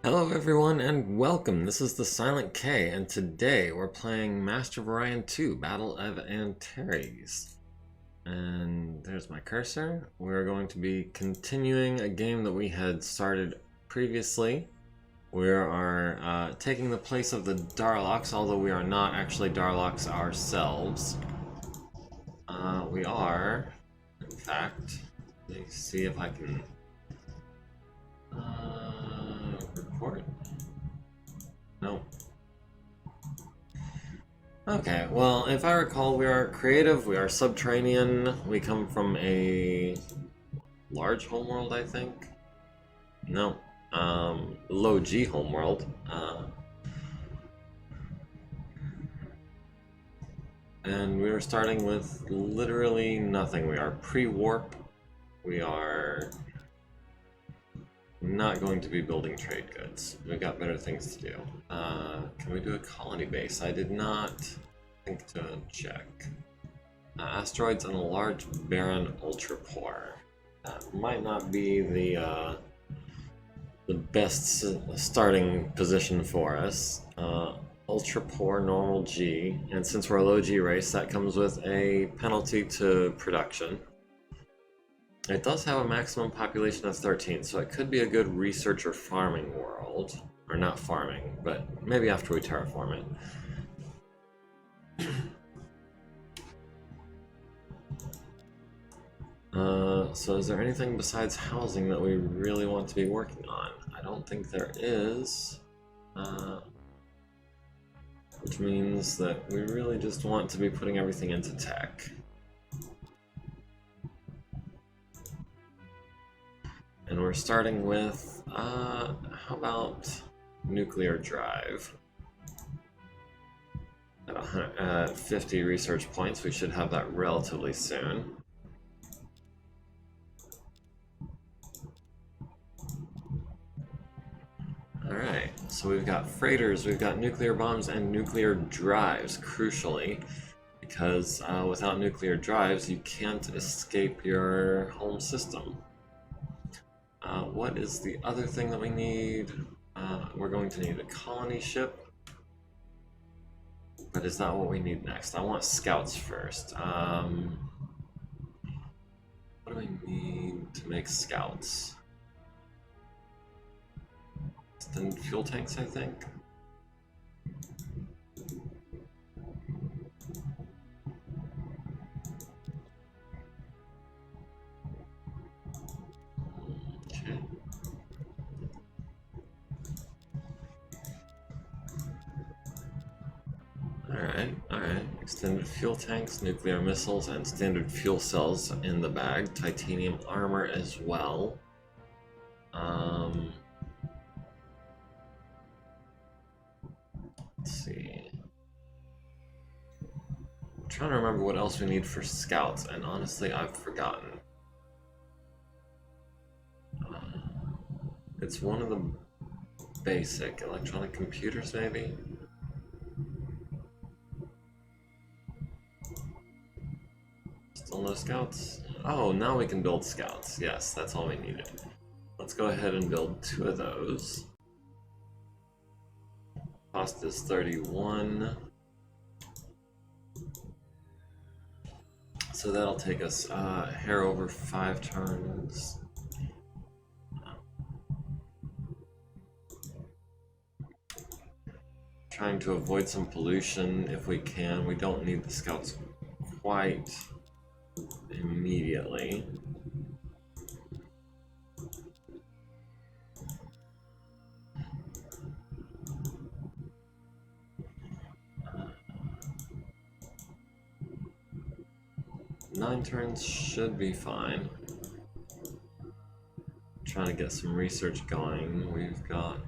Hello everyone and welcome. This is the Silent K and today we're playing Master of Orion 2, Battle of Antares. And there's my cursor. We're going to be continuing a game that we had started previously. We are taking the place of the Darloks, although we are not actually Darloks ourselves. We are, in fact, let's see if I can report. No. Okay, well, if I recall, we are creative, we are subterranean, we come from a large homeworld, I think? No, low G homeworld. And we are starting with literally nothing. We are pre-warp, we are not going to be building trade goods. We've got better things to do. Can we do a colony base? I did not think to check. Asteroids and a large barren ultra poor. That might not be the best starting position for us. Ultra poor, normal G, and since we're a low G race, that comes with a penalty to production. It does have a maximum population of 13, so it could be a good research or farming world. Or not farming, but maybe after we terraform it. So is there anything besides housing that we really want to be working on? I don't think there is. Which means that we really just want to be putting everything into tech. And we're starting with, how about nuclear drive? At 50 research points, we should have that relatively soon. Alright, so we've got freighters, we've got nuclear bombs, and nuclear drives, crucially, because without nuclear drives, you can't escape your home system. What is the other thing that we need? We're going to need a colony ship. But is that what we need next? I want scouts first. What do we need to make scouts? Extended fuel tanks, I think. Okay. Alright. Extended fuel tanks, nuclear missiles, and standard fuel cells in the bag. Titanium armor as well. Let's see. I'm trying to remember what else we need for scouts, and honestly, I've forgotten. It's one of the basic electronic computers, maybe? Still no scouts? Oh, now we can build scouts. Yes, that's all we needed. Let's go ahead and build 2 of those. Cost is 31. So that'll take us a hair over 5 turns. Trying to avoid some pollution if we can. We don't need the scouts quite immediately. Nine turns should be fine. Trying to get some research going. We've got...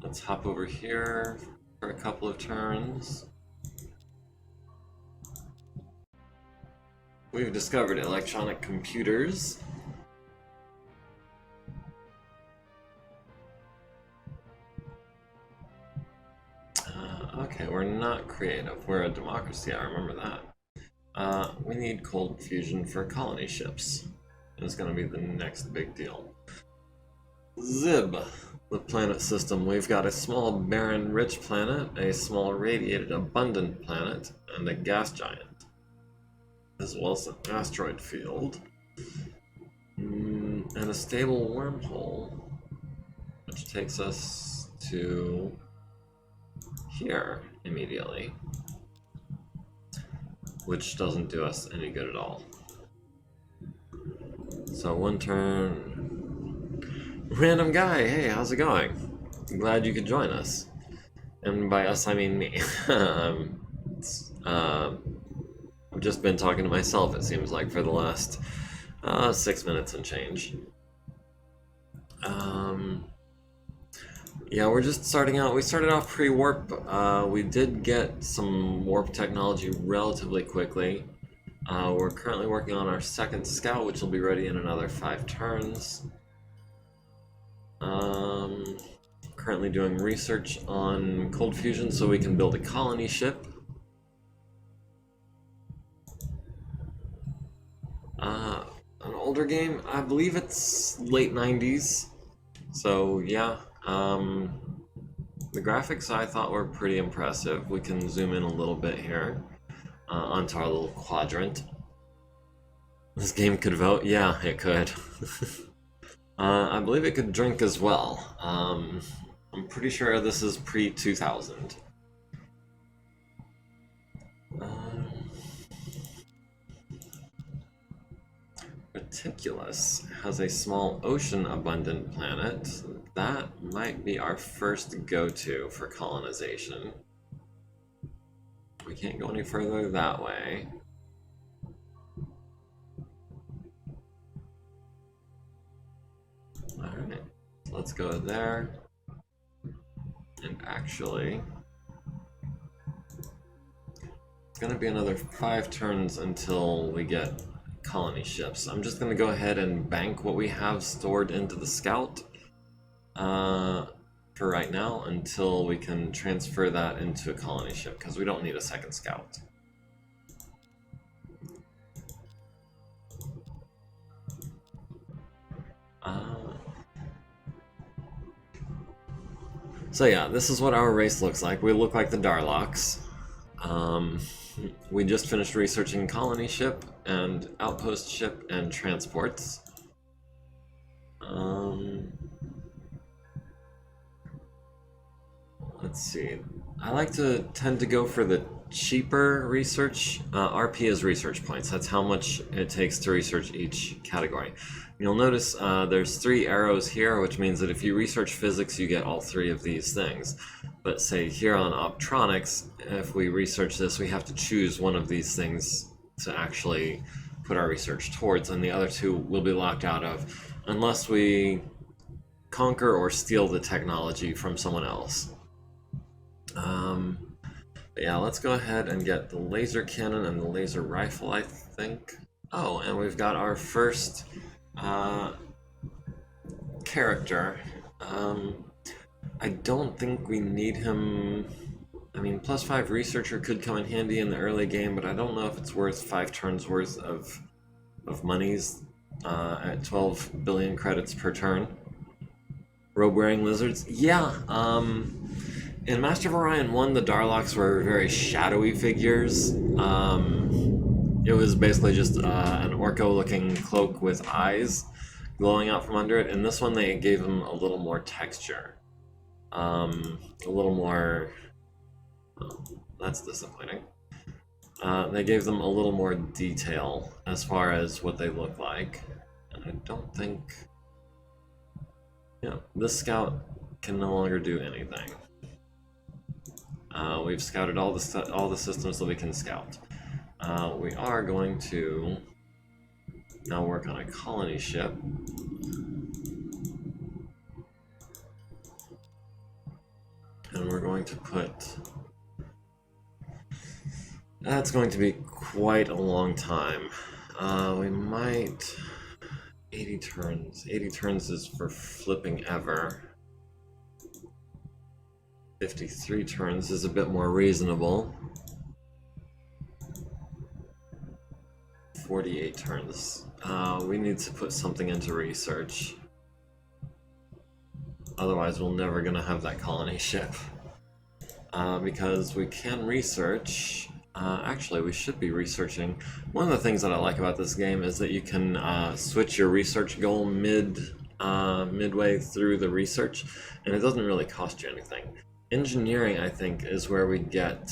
Let's hop over here for a couple of turns. We've discovered electronic computers. Okay, we're not creative. We're a democracy, I remember that. We need cold fusion for colony ships. It's going to be the next big deal. Zib, the planet system. We've got a small, barren, rich planet, a small, radiated, abundant planet, and a gas giant, as well as an asteroid field, and a stable wormhole, which takes us to here immediately, which doesn't do us any good at all. So one turn. Random guy, hey, how's it going? Glad you could join us. And by us, I mean me. I've just been talking to myself, it seems like, for the last 6 minutes and change. Yeah, we're just starting out. We started off pre-warp. We did get some warp technology relatively quickly. We're currently working on our second scout, which will be ready in another 5 turns. Currently doing research on cold fusion so we can build a colony ship. An older game, I believe it's late 90s. So yeah, the graphics I thought were pretty impressive. We can zoom in a little bit here onto our little quadrant. This game could vote? Yeah, it could. I believe it could drink as well. I'm pretty sure this is pre-2000. Reticulus has a small ocean-abundant planet. That might be our first go-to for colonization. We can't go any further that way. Alright, let's go there. And actually, it's going to be another 5 turns until we get colony ships. I'm just going to go ahead and bank what we have stored into the scout for right now until we can transfer that into a colony ship, because we don't need a second scout. So yeah, this is what our race looks like. We look like the Darloks. We just finished researching colony ship and outpost ship and transports. Let's see. I like to tend to go for the cheaper research. RP is research points. That's how much it takes to research each category. You'll notice there's 3 arrows here, which means that if you research physics, you get all 3 of these things. But say here on optronics, if we research this, we have to choose one of these things to actually put our research towards, and the other 2 will be locked out of unless we conquer or steal the technology from someone else. But yeah, let's go ahead and get the laser cannon and the laser rifle, I think. Oh, and we've got our first character. I don't think we need him. I mean, +5 researcher could come in handy in the early game, but I don't know if it's worth 5 turns worth of monies at 12 billion credits per turn. Robe-wearing lizards? Yeah, in Master of Orion 1, the Darloks were very shadowy figures. It was basically just an Orko-looking cloak with eyes glowing out from under it. In this one, they gave them a little more texture. A little more... Oh, that's disappointing. They gave them a little more detail as far as what they look like. And I don't think... Yeah, this scout can no longer do anything. We've scouted all the systems that we can scout. We are going to now work on a colony ship. And we're going to put... That's going to be quite a long time. We might... 80 turns. 80 turns is for flipping ever. 53 turns is a bit more reasonable. 48 turns. We need to put something into research. Otherwise, we're never gonna have that colony ship. Because we can research. Actually, we should be researching. One of the things that I like about this game is that you can switch your research goal midway through the research, and it doesn't really cost you anything. Engineering, I think, is where we get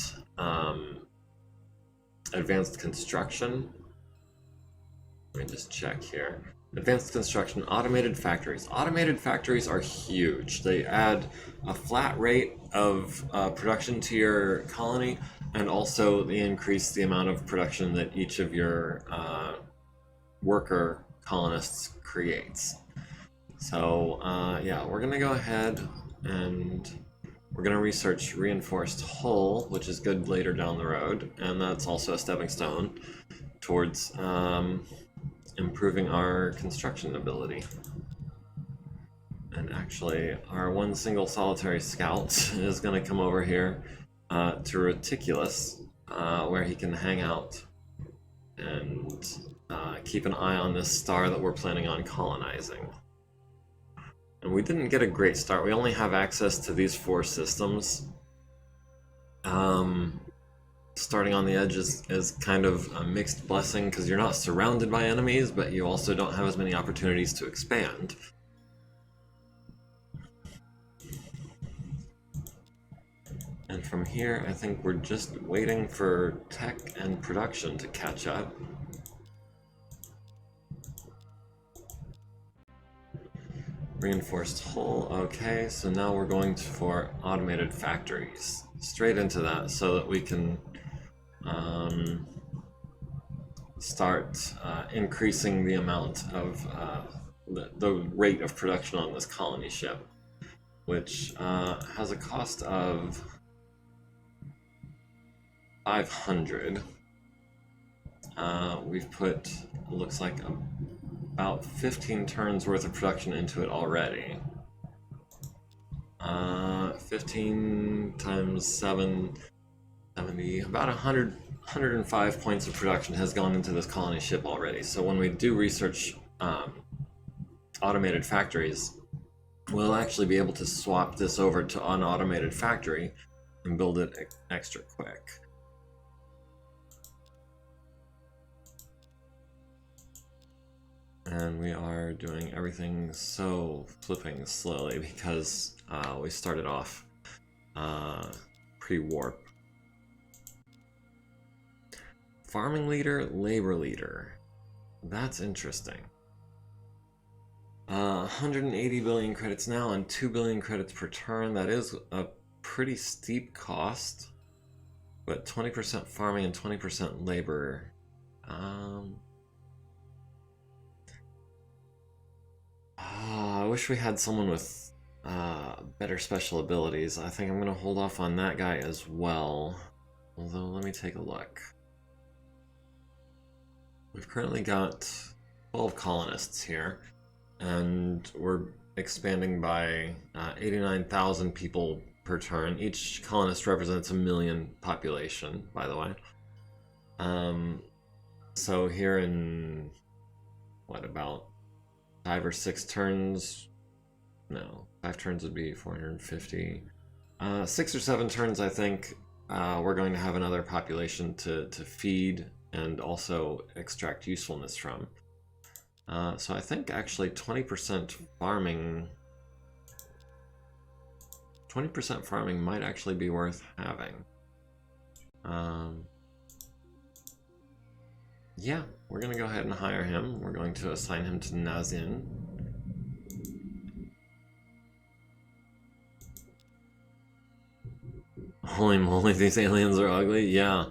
advanced construction. Let me just check here. Advanced construction, automated factories. Automated factories are huge. They add a flat rate of production to your colony, and also they increase the amount of production that each of your worker colonists creates. So yeah, we're gonna go ahead and we're gonna research reinforced hull, which is good later down the road, and that's also a stepping stone towards improving our construction ability. And actually, our one single solitary scout is going to come over here to Reticulus, where he can hang out and keep an eye on this star that we're planning on colonizing. And we didn't get a great start. We only have access to these 4 systems. Starting on the edge is kind of a mixed blessing because you're not surrounded by enemies, but you also don't have as many opportunities to expand. And from here, I think we're just waiting for tech and production to catch up. Reinforced hull, okay, so now we're going for automated factories. Straight into that so that we can start increasing the amount of the rate of production on this colony ship, which has a cost of 500. We've put, looks like about 15 turns worth of production into it already. 15 times 7, 70, about 105 points of production has gone into this colony ship already. So when we do research automated factories, we'll actually be able to swap this over to an automated factory and build it extra quick. And we are doing everything so flipping slowly because we started off pre-warp. Farming leader, labor leader. That's interesting. 180 billion credits now and 2 billion credits per turn. That is a pretty steep cost, but 20% farming and 20% labor. I wish we had someone with better special abilities. I think I'm going to hold off on that guy as well. Although, let me take a look. We've currently got 12 colonists here, and we're expanding by 89,000 people per turn. Each colonist represents 1 million population, by the way. So here in, what, about 5 or 6 turns? No, 5 turns would be 450. 6 or 7 turns, I think, we're going to have another population to feed and also extract usefulness from. So I think actually 20% farming might actually be worth having. Yeah, we're going to go ahead and hire him. We're going to assign him to Nazin. Holy moly, these aliens are ugly. Yeah,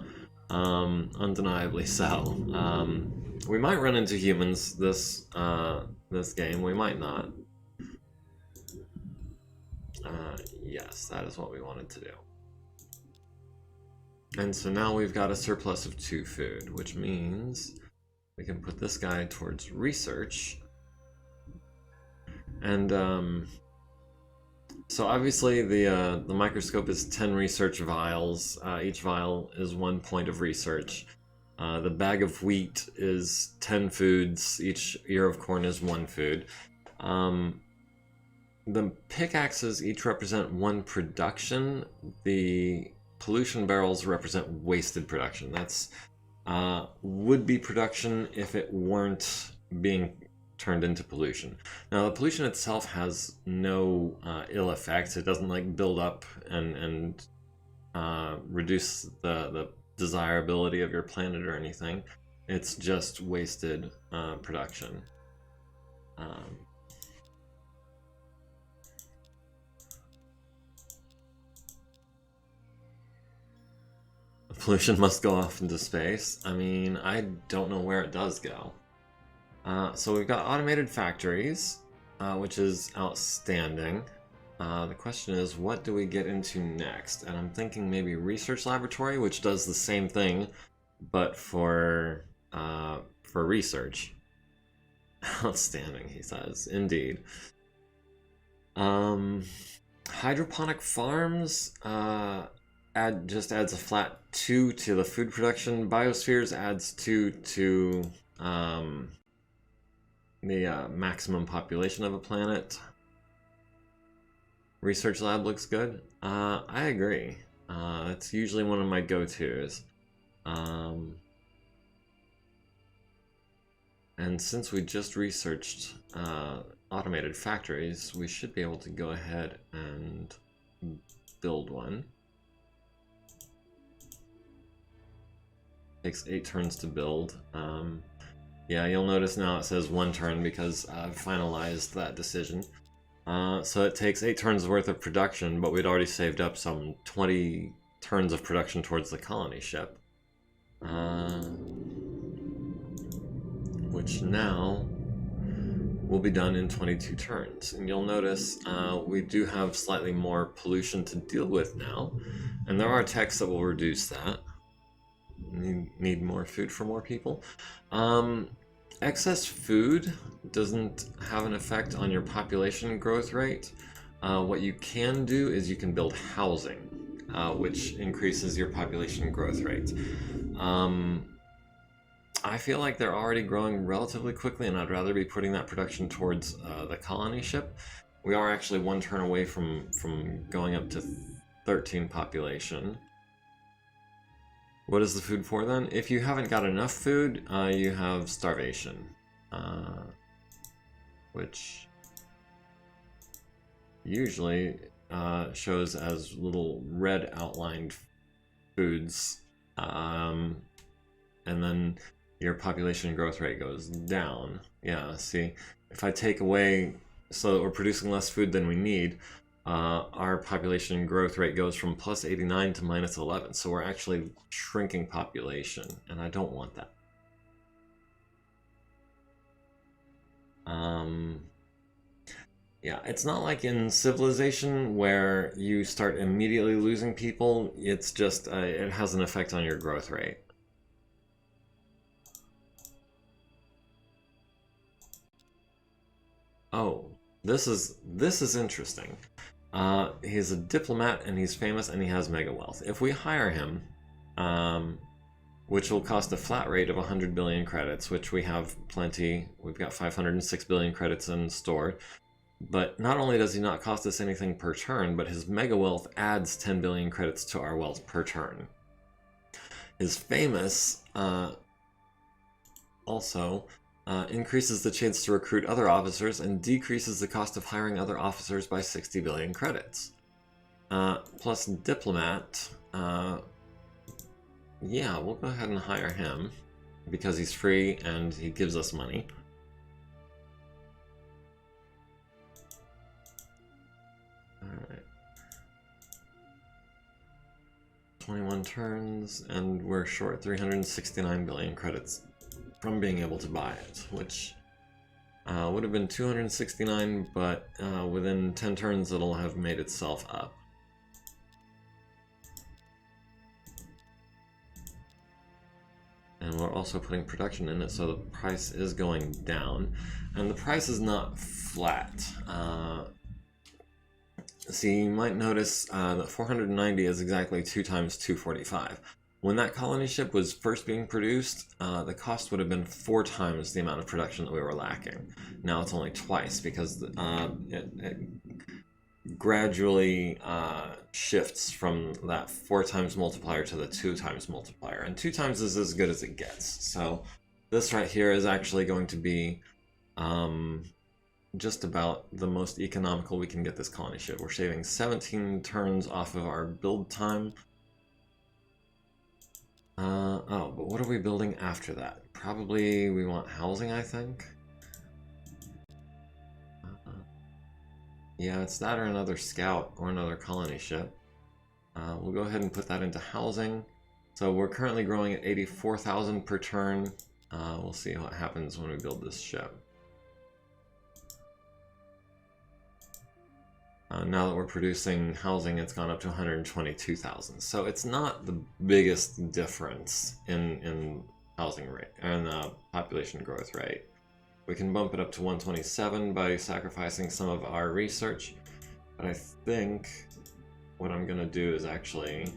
undeniably so. We might run into humans this game. We might not. Yes, that is what we wanted to do. And so now we've got a surplus of 2 food, which means we can put this guy towards research. And so obviously the microscope is 10 research vials. Each vial is 1 point of research. The bag of wheat is 10 foods. Each ear of corn is 1 food. the pickaxes each represent one production. The pollution barrels represent wasted production. That's would be production if it weren't being turned into pollution. Now, the pollution itself has no ill effects. It doesn't like build up and reduce the desirability of your planet or anything. It's just wasted production. Pollution must go off into space. I mean, I don't know where it does go. So we've got automated factories, which is outstanding. The question is, what do we get into next? And I'm thinking maybe research laboratory, which does the same thing, but for research. Outstanding, he says. Indeed. Hydroponic farms just adds a flat 2 to the food production. Biospheres adds 2 to the maximum population of a planet. Research lab looks good. I agree. It's usually one of my go-tos. And since we just researched automated factories, we should be able to go ahead and build one. Takes 8 turns to build. Yeah, you'll notice now it says 1 turn because I've finalized that decision. So it takes 8 turns worth of production, but we'd already saved up some 20 turns of production towards the colony ship. Which now will be done in 22 turns. And you'll notice we do have slightly more pollution to deal with now. And there are techs that will reduce that. Need more food for more people. Excess food doesn't have an effect on your population growth rate. What you can do is you can build housing, which increases your population growth rate. I feel like they're already growing relatively quickly, and I'd rather be putting that production towards the colony ship. We are actually 1 turn away from going up to 13 population. What is the food for then? If you haven't got enough food, you have starvation, which usually shows as little red outlined foods, and then your population growth rate goes down. Yeah, see, if I take away, so that we're producing less food than we need, our population growth rate goes from plus 89 to minus 11. So we're actually shrinking population, and I don't want that. Yeah, it's not like in Civilization where you start immediately losing people. It's just, it has an effect on your growth rate. Oh, this is interesting. He's a diplomat and he's famous and he has mega wealth. If we hire him, which will cost a flat rate of 100 billion credits, which we have plenty. We've got 506 billion credits in store. But not only does he not cost us anything per turn, but his mega wealth adds 10 billion credits to our wealth per turn. His famous also increases the chance to recruit other officers and decreases the cost of hiring other officers by 60 billion credits. Plus diplomat, yeah, we'll go ahead and hire him because he's free and he gives us money. Alright. 21 turns, and we're short 369 billion credits from being able to buy it, which would have been 269, but within 10 turns it'll have made itself up. And we're also putting production in it, so the price is going down. And the price is not flat. See, you might notice that 490 is exactly 2 times 245. When that colony ship was first being produced, the cost would have been 4 times the amount of production that we were lacking. Now it's only twice because it gradually shifts from that 4 times multiplier to the 2 times multiplier, and 2 times is as good as it gets. So this right here is actually going to be just about the most economical we can get this colony ship. We're saving 17 turns off of our build time. Oh, but what are we building after that? Probably we want housing, I think. Yeah, it's that or another scout or another colony ship. We'll go ahead and put that into housing. So we're currently growing at 84,000 per turn. We'll see what happens when we build this ship. Now that we're producing housing, it's gone up to 122,000. So it's not the biggest difference in housing rate and population growth rate. We can bump it up to 127 by sacrificing some of our research. But I think what I'm going to do is actually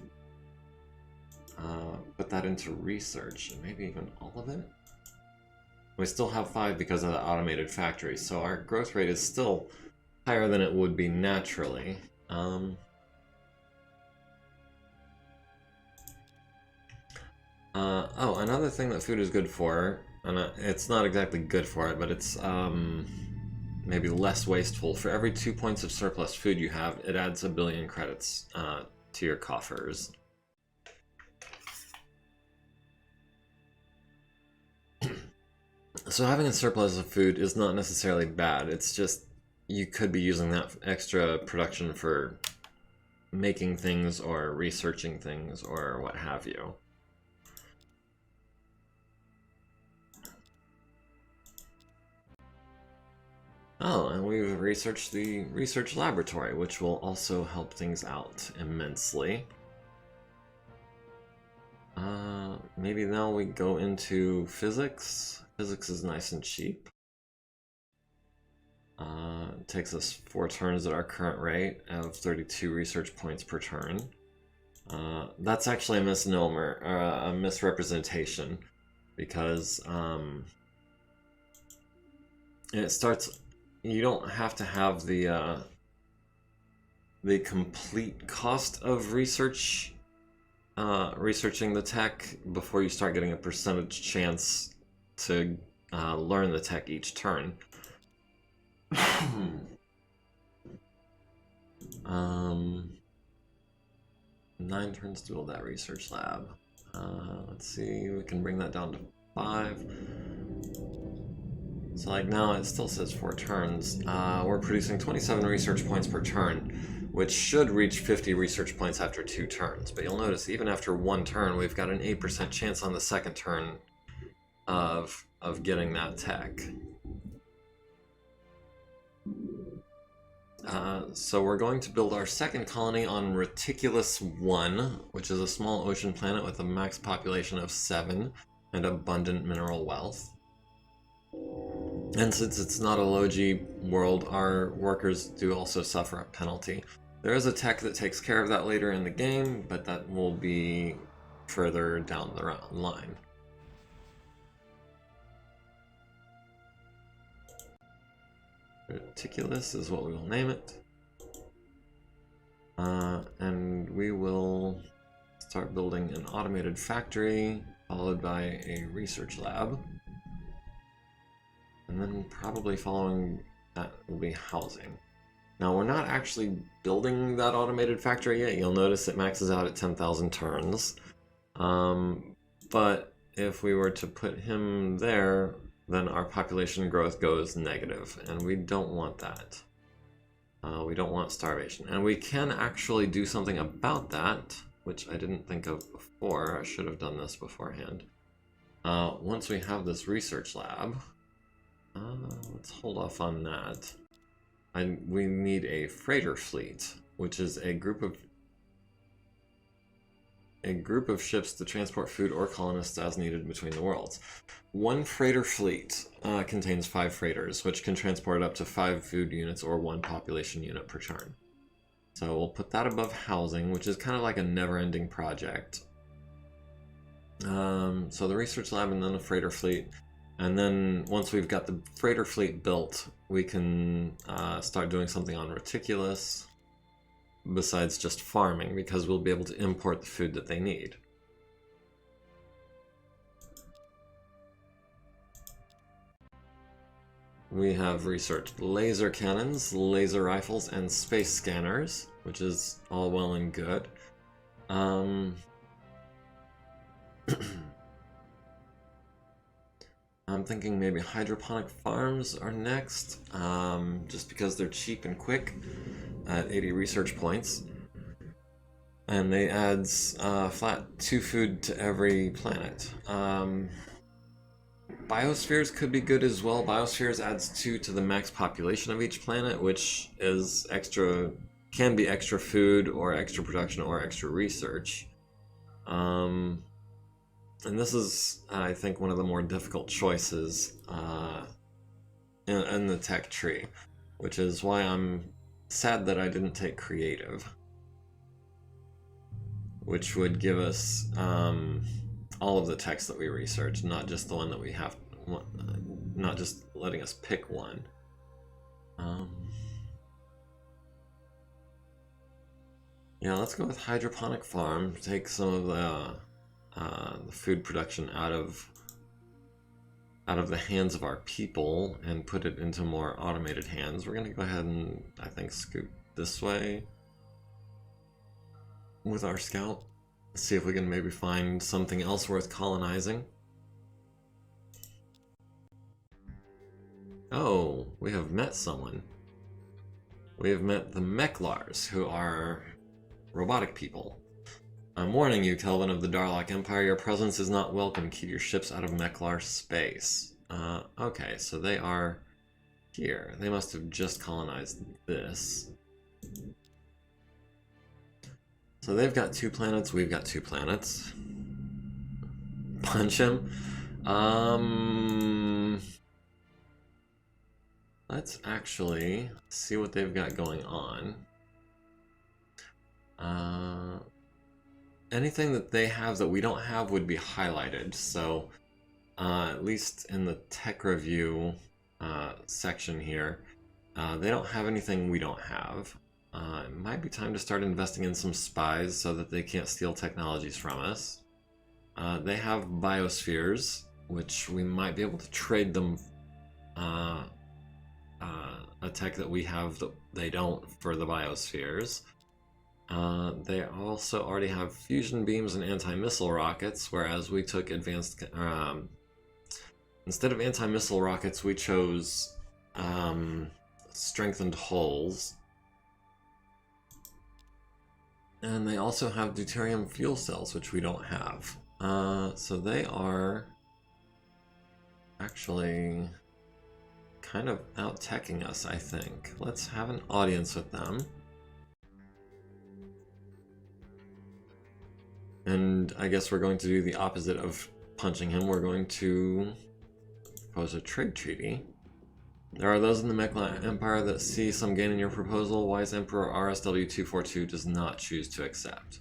put that into research, and maybe even all of it. We still have 5 because of the automated factory, so our growth rate is still higher than it would be naturally. Oh, another thing that food is good for, and it's not exactly good for it, but it's maybe less wasteful. For every 2 points of surplus food you have, it adds 1 billion credits to your coffers. So having a surplus of food is not necessarily bad, it's just you could be using that extra production for making things or researching things or what have you. Oh, and we've researched the research laboratory, which will also help things out immensely. Maybe now we go into physics. Physics is nice and cheap. It takes us 4 turns at our current rate of 32 research points per turn. That's actually a misnomer, a misrepresentation, because it starts. You don't have to have the complete cost of researching the tech before you start getting a percentage chance to learn the tech each turn. 9 turns to build that research lab. Let's see, we can bring that down to 5. So like now it still says 4 turns. We're producing 27 research points per turn, which should reach 50 research points after 2 turns. But you'll notice even after 1 turn, we've got an 8% chance on the second turn of getting that tech. So we're going to build our second colony on Reticulus 1, which is a small ocean planet with a max population of 7 and abundant mineral wealth. And since it's not a low-G world, our workers do also suffer a penalty. There is a tech that takes care of that later in the game, but that will be further down the line. Reticulus is what we will name it. And we will start building an automated factory, followed by a research lab. And then probably following that will be housing. Now we're not actually building that automated factory yet. You'll notice it maxes out at 10,000 turns. But if we were to put him there, then our population growth goes negative, and we don't want that. We don't want starvation. And we can actually do something about that, which I didn't think of before. I should have done this beforehand. Once we have this research lab, let's hold off on that. We need a freighter fleet, which is a group of ships to transport food or colonists as needed between the worlds. One freighter fleet contains 5 freighters, which can transport up to 5 food units or 1 population unit per turn. So we'll put that above housing, which is kind of like a never-ending project. So the research lab and then the freighter fleet. And then once we've got the freighter fleet built, we can start doing something on Reticulus. besides just farming, because we'll be able to import the food that they need. We have researched laser cannons, laser rifles, and space scanners, which is all well and good. I'm thinking maybe hydroponic farms are next, just because they're cheap and quick at 80 research points. And they adds flat 2 food to every planet. Biospheres could be good as well. Biospheres adds 2 to the max population of each planet, which is extra, can be extra food or extra production or extra research. And this is, I think, one of the more difficult choices in the tech tree, which is why I'm sad that I didn't take creative, which would give us all of the techs that we researched, not just the one that we have, not just letting us pick one. Yeah, let's go with hydroponic farm. Take some of the food production out of the hands of our people and put it into more automated hands. We're gonna go ahead and, I think, scoot this way with our scout. See if we can maybe find something else worth colonizing. Oh, we have met someone. We have met the Mechlars, who are robotic people. I'm warning you, Kelvin of the Darlok Empire, your presence is not welcome. Keep your ships out of Mechlar space. Okay, so they are here. They must have just colonized this. So they've got 2 planets, we've got 2 planets. Punch him. Let's actually see what they've got going on. Anything that they have that we don't have would be highlighted, so at least in the tech review section here, they don't have anything we don't have. It might be time to start investing in some spies so that they can't steal technologies from us. They have biospheres, which we might be able to trade them a tech that we have that they don't for the biospheres. They also already have fusion beams and anti-missile rockets, whereas we took advanced... instead of anti-missile rockets, we chose strengthened hulls. And they also have deuterium fuel cells, which we don't have. So they are actually kind of out-teching us, I think. Let's have an audience with them. And I guess we're going to do the opposite of punching him. We're going to propose a trade treaty. There are those in the Mechla Empire that see some gain in your proposal. Wise Emperor RSW242 does not choose to accept.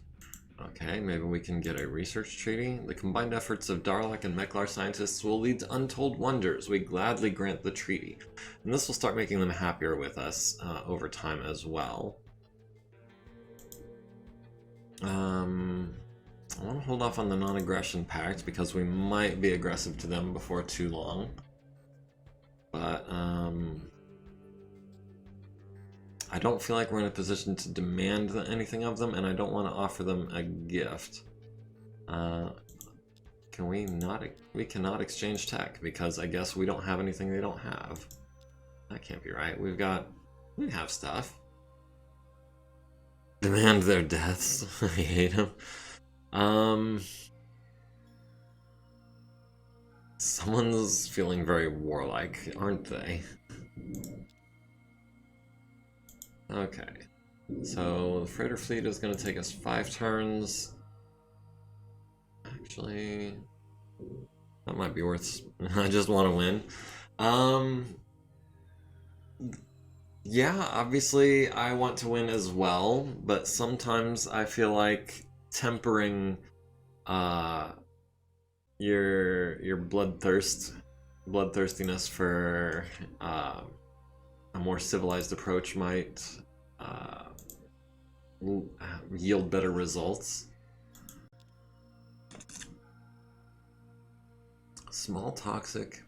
Okay, maybe we can get a research treaty. The combined efforts of Darlok and Mechlar scientists will lead to untold wonders. We gladly grant the treaty. And this will start making them happier with us over time as well. I want to hold off on the non-aggression pact because we might be aggressive to them before too long. But I don't feel like we're in a position to demand anything of them, and I don't want to offer them a gift. Can we not? We cannot exchange tech because I guess we don't have anything they don't have. That can't be right. We have stuff. Demand their deaths. I hate them. Someone's feeling very warlike, aren't they? Okay, so the freighter fleet is going to take us 5 turns. Actually, that might be worth... I just want to win. Yeah, obviously I want to win as well, but sometimes I feel like tempering your bloodthirstiness for a more civilized approach might yield better results. Small toxic,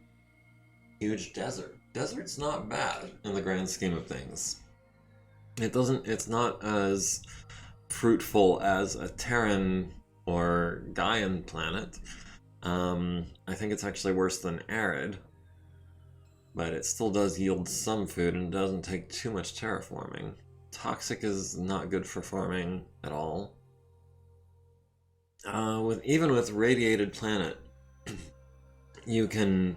huge desert. Desert's not bad in the grand scheme of things. It's not as fruitful as a Terran or Gaian planet. I think it's actually worse than arid, but it still does yield some food and doesn't take too much terraforming. Toxic is not good for farming at all. Even with radiated planet, you can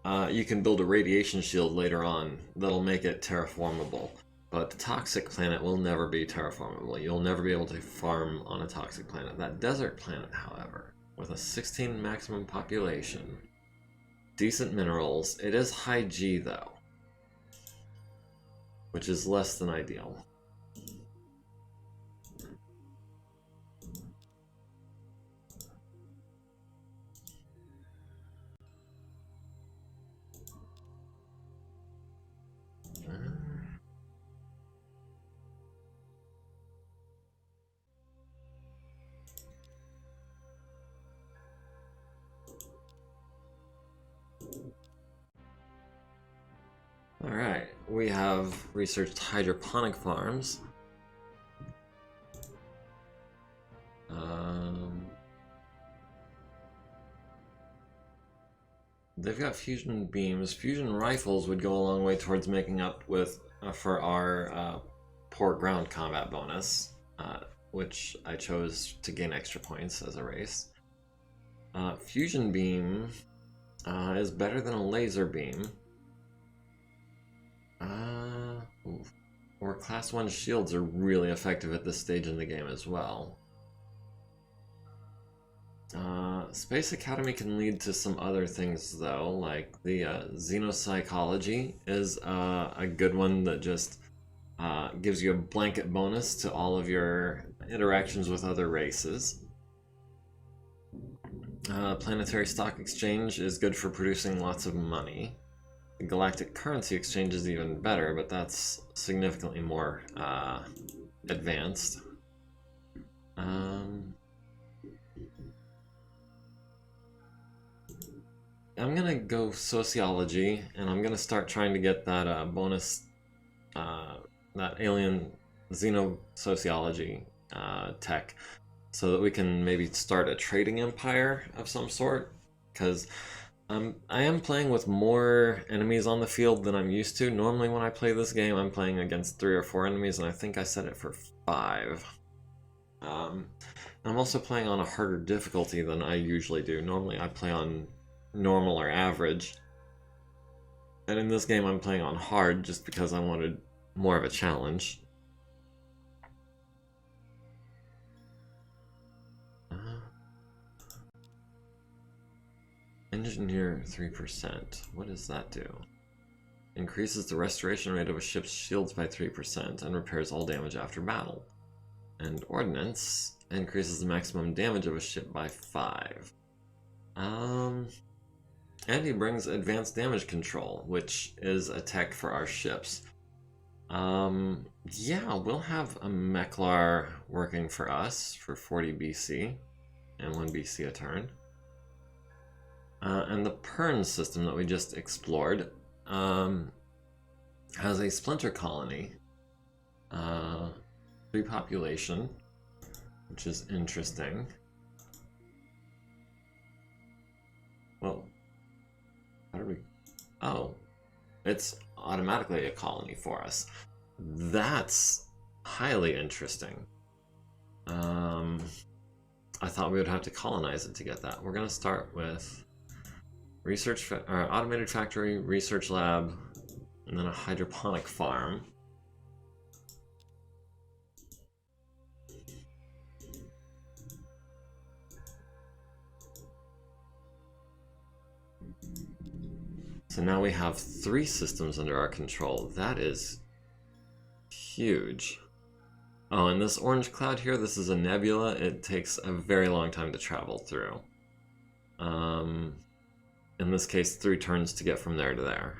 build a radiation shield later on that'll make it terraformable. But the toxic planet will never be terraformable. You'll never be able to farm on a toxic planet. That desert planet, however, with a 16 maximum population, decent minerals, it is high G though, which is less than ideal. Alright, we have researched hydroponic farms. They've got fusion beams. Fusion rifles would go a long way towards making up with for our poor ground combat bonus, which I chose to gain extra points as a race. Fusion beam is better than a laser beam. Or class 1 shields are really effective at this stage in the game as well. Space Academy can lead to some other things though, like the Xenopsychology is a good one that just gives you a blanket bonus to all of your interactions with other races. Planetary Stock Exchange is good for producing lots of money. The Galactic Currency Exchange is even better, but that's significantly more advanced. I'm gonna go Sociology, and I'm gonna start trying to get that bonus, that alien Xenosociology tech, so that we can maybe start a trading empire of some sort, because I am playing with more enemies on the field than I'm used to. Normally when I play this game, I'm playing against 3 or 4 enemies, and I think I set it for 5. I'm also playing on a harder difficulty than I usually do. Normally I play on normal or average, and in this game I'm playing on hard just because I wanted more of a challenge. Engineer 3%. What does that do? Increases the restoration rate of a ship's shields by 3% and repairs all damage after battle. And Ordnance increases the maximum damage of a ship by 5. And he brings advanced damage control, which is a tech for our ships. Yeah, we'll have a Meklar working for us for 40 BC and 1 BC a turn. And the Pern system that we just explored has a splinter colony, 3 population, which is interesting. Well, how do we... Oh, it's automatically a colony for us. That's highly interesting. I thought we would have to colonize it to get that. We're going to start with research, automated factory, research lab, and then a hydroponic farm. So now we have 3 systems under our control. That is huge. Oh, and this orange cloud here, this is a nebula. It takes a very long time to travel through. In this case, 3 turns to get from there to there.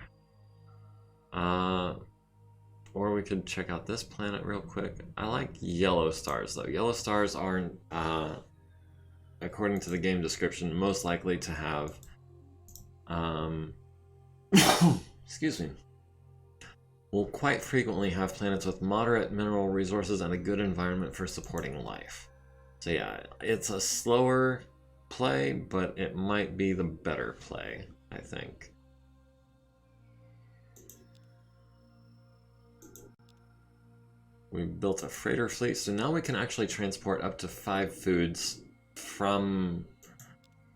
or we could check out this planet real quick. I like yellow stars though. Yellow stars are, according to the game description, most likely to have, excuse me, will quite frequently have planets with moderate mineral resources and a good environment for supporting life. So yeah, it's a slower play, but it might be the better play, I think. We built a freighter fleet, so now we can actually transport up to 5 foods from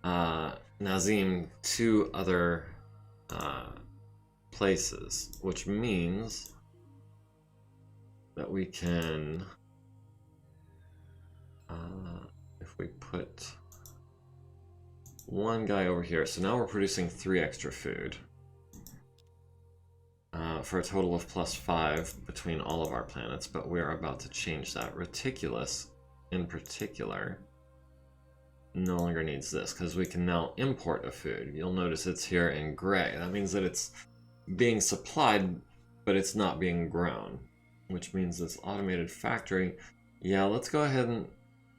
Nazim to other places, which means that we can, if we put one guy over here, so now we're producing 3 extra food. For a total of +5 between all of our planets, but we're about to change that. Reticulus, in particular, no longer needs this, because we can now import a food. You'll notice it's here in gray. That means that it's being supplied, but it's not being grown, which means this automated factory, yeah, let's go ahead and,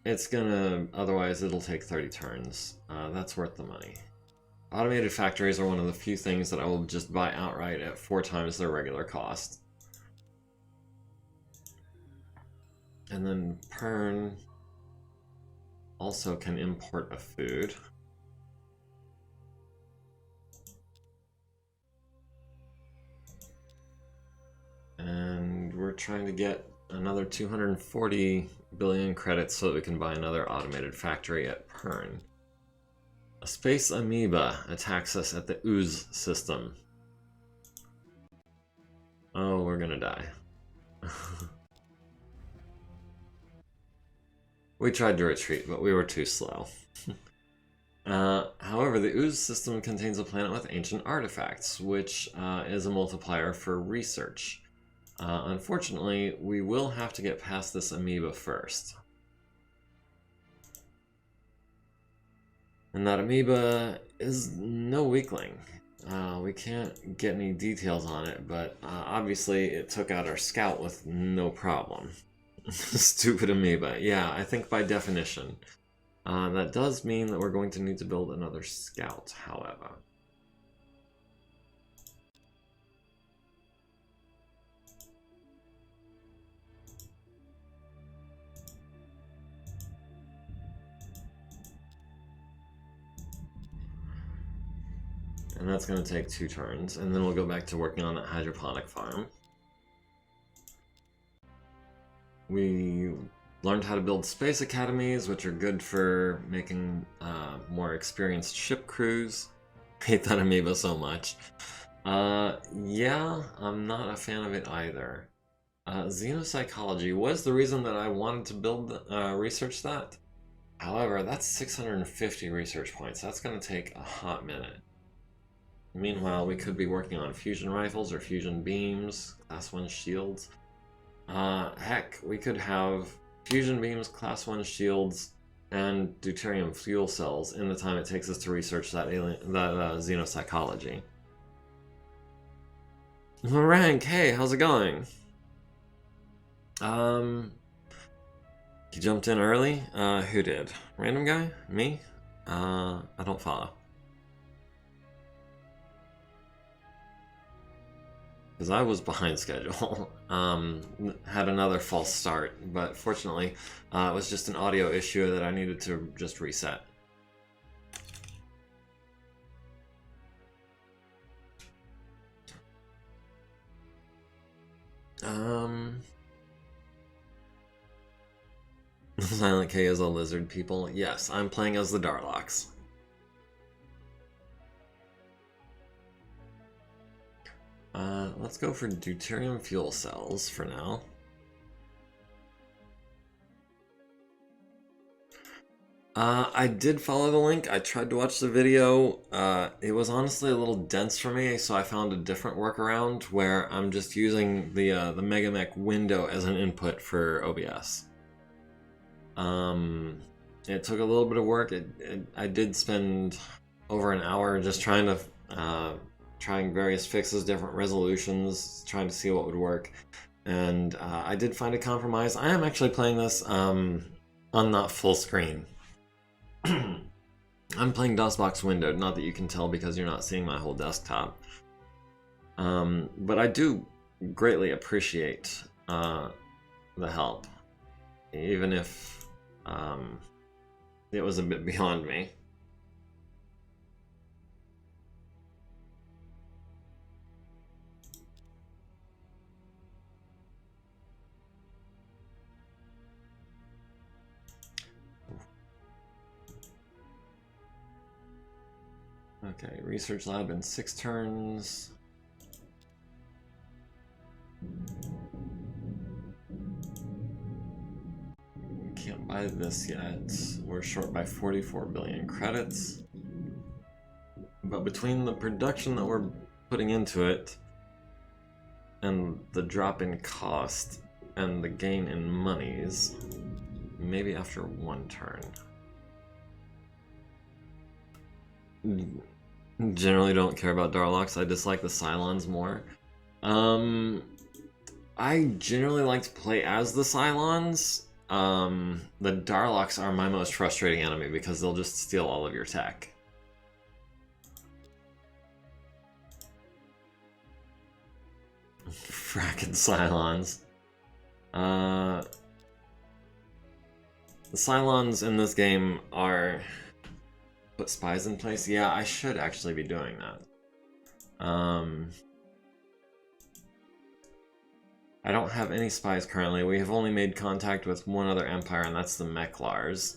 it's gonna, otherwise it'll take 30 turns. That's worth the money. Automated factories are one of the few things that I will just buy outright at 4 times their regular cost. And then Pern also can import a food. And we're trying to get another 240 billion credits so that we can buy another automated factory at Pern. A space amoeba attacks us at the ooze system. Oh, we're gonna die. We tried to retreat, but we were too slow. However, the ooze system contains a planet with ancient artifacts, which is a multiplier for research. Unfortunately, we will have to get past this amoeba first. And that amoeba is no weakling. We can't get any details on it, but obviously it took out our scout with no problem. Stupid amoeba. Yeah, I think by definition. That does mean that we're going to need to build another scout, however. And that's going to take 2 turns, and then we'll go back to working on that hydroponic farm. We learned how to build space academies, which are good for making more experienced ship crews. Hate that amoeba so much. Yeah, I'm not a fan of it either. Xenopsychology was the reason that I wanted to build, research that. However, that's 650 research points. That's going to take a hot minute. Meanwhile, we could be working on fusion rifles or fusion beams, class 1 shields. Heck, we could have fusion beams, class 1 shields, and deuterium fuel cells in the time it takes us to research that xenopsychology. Rank, hey, how's it going? You jumped in early? Who did? Random guy? Me? I don't follow. Because I was behind schedule. Had another false start, but fortunately it was just an audio issue that I needed to just reset. Silent K is a lizard people. Yes, I'm playing as the Darloks. Let's go for deuterium fuel cells for now. I did follow the link. I tried to watch the video. It was honestly a little dense for me, so I found a different workaround where I'm just using the Megamech window as an input for OBS. It took a little bit of work. I did spend over an hour just trying various fixes, different resolutions, trying to see what would work. And I did find a compromise. I am actually playing this on not full screen. I'm playing DOSBox windowed, not that you can tell because you're not seeing my whole desktop. But I do greatly appreciate the help, even if it was a bit beyond me. Okay, research lab in 6 turns. Can't buy this yet. We're short by 44 billion credits. But between the production that we're putting into it and the drop in cost and the gain in monies, maybe after 1 turn. Generally don't care about Darloks. I dislike the Cylons more. I generally like to play as the Cylons. The Darloks are my most frustrating enemy because they'll just steal all of your tech. Frackin' Cylons. The Cylons in this game are... Put spies in place? Yeah, I should actually be doing that. I don't have any spies currently. We have only made contact with one other empire, and that's the Mechlars.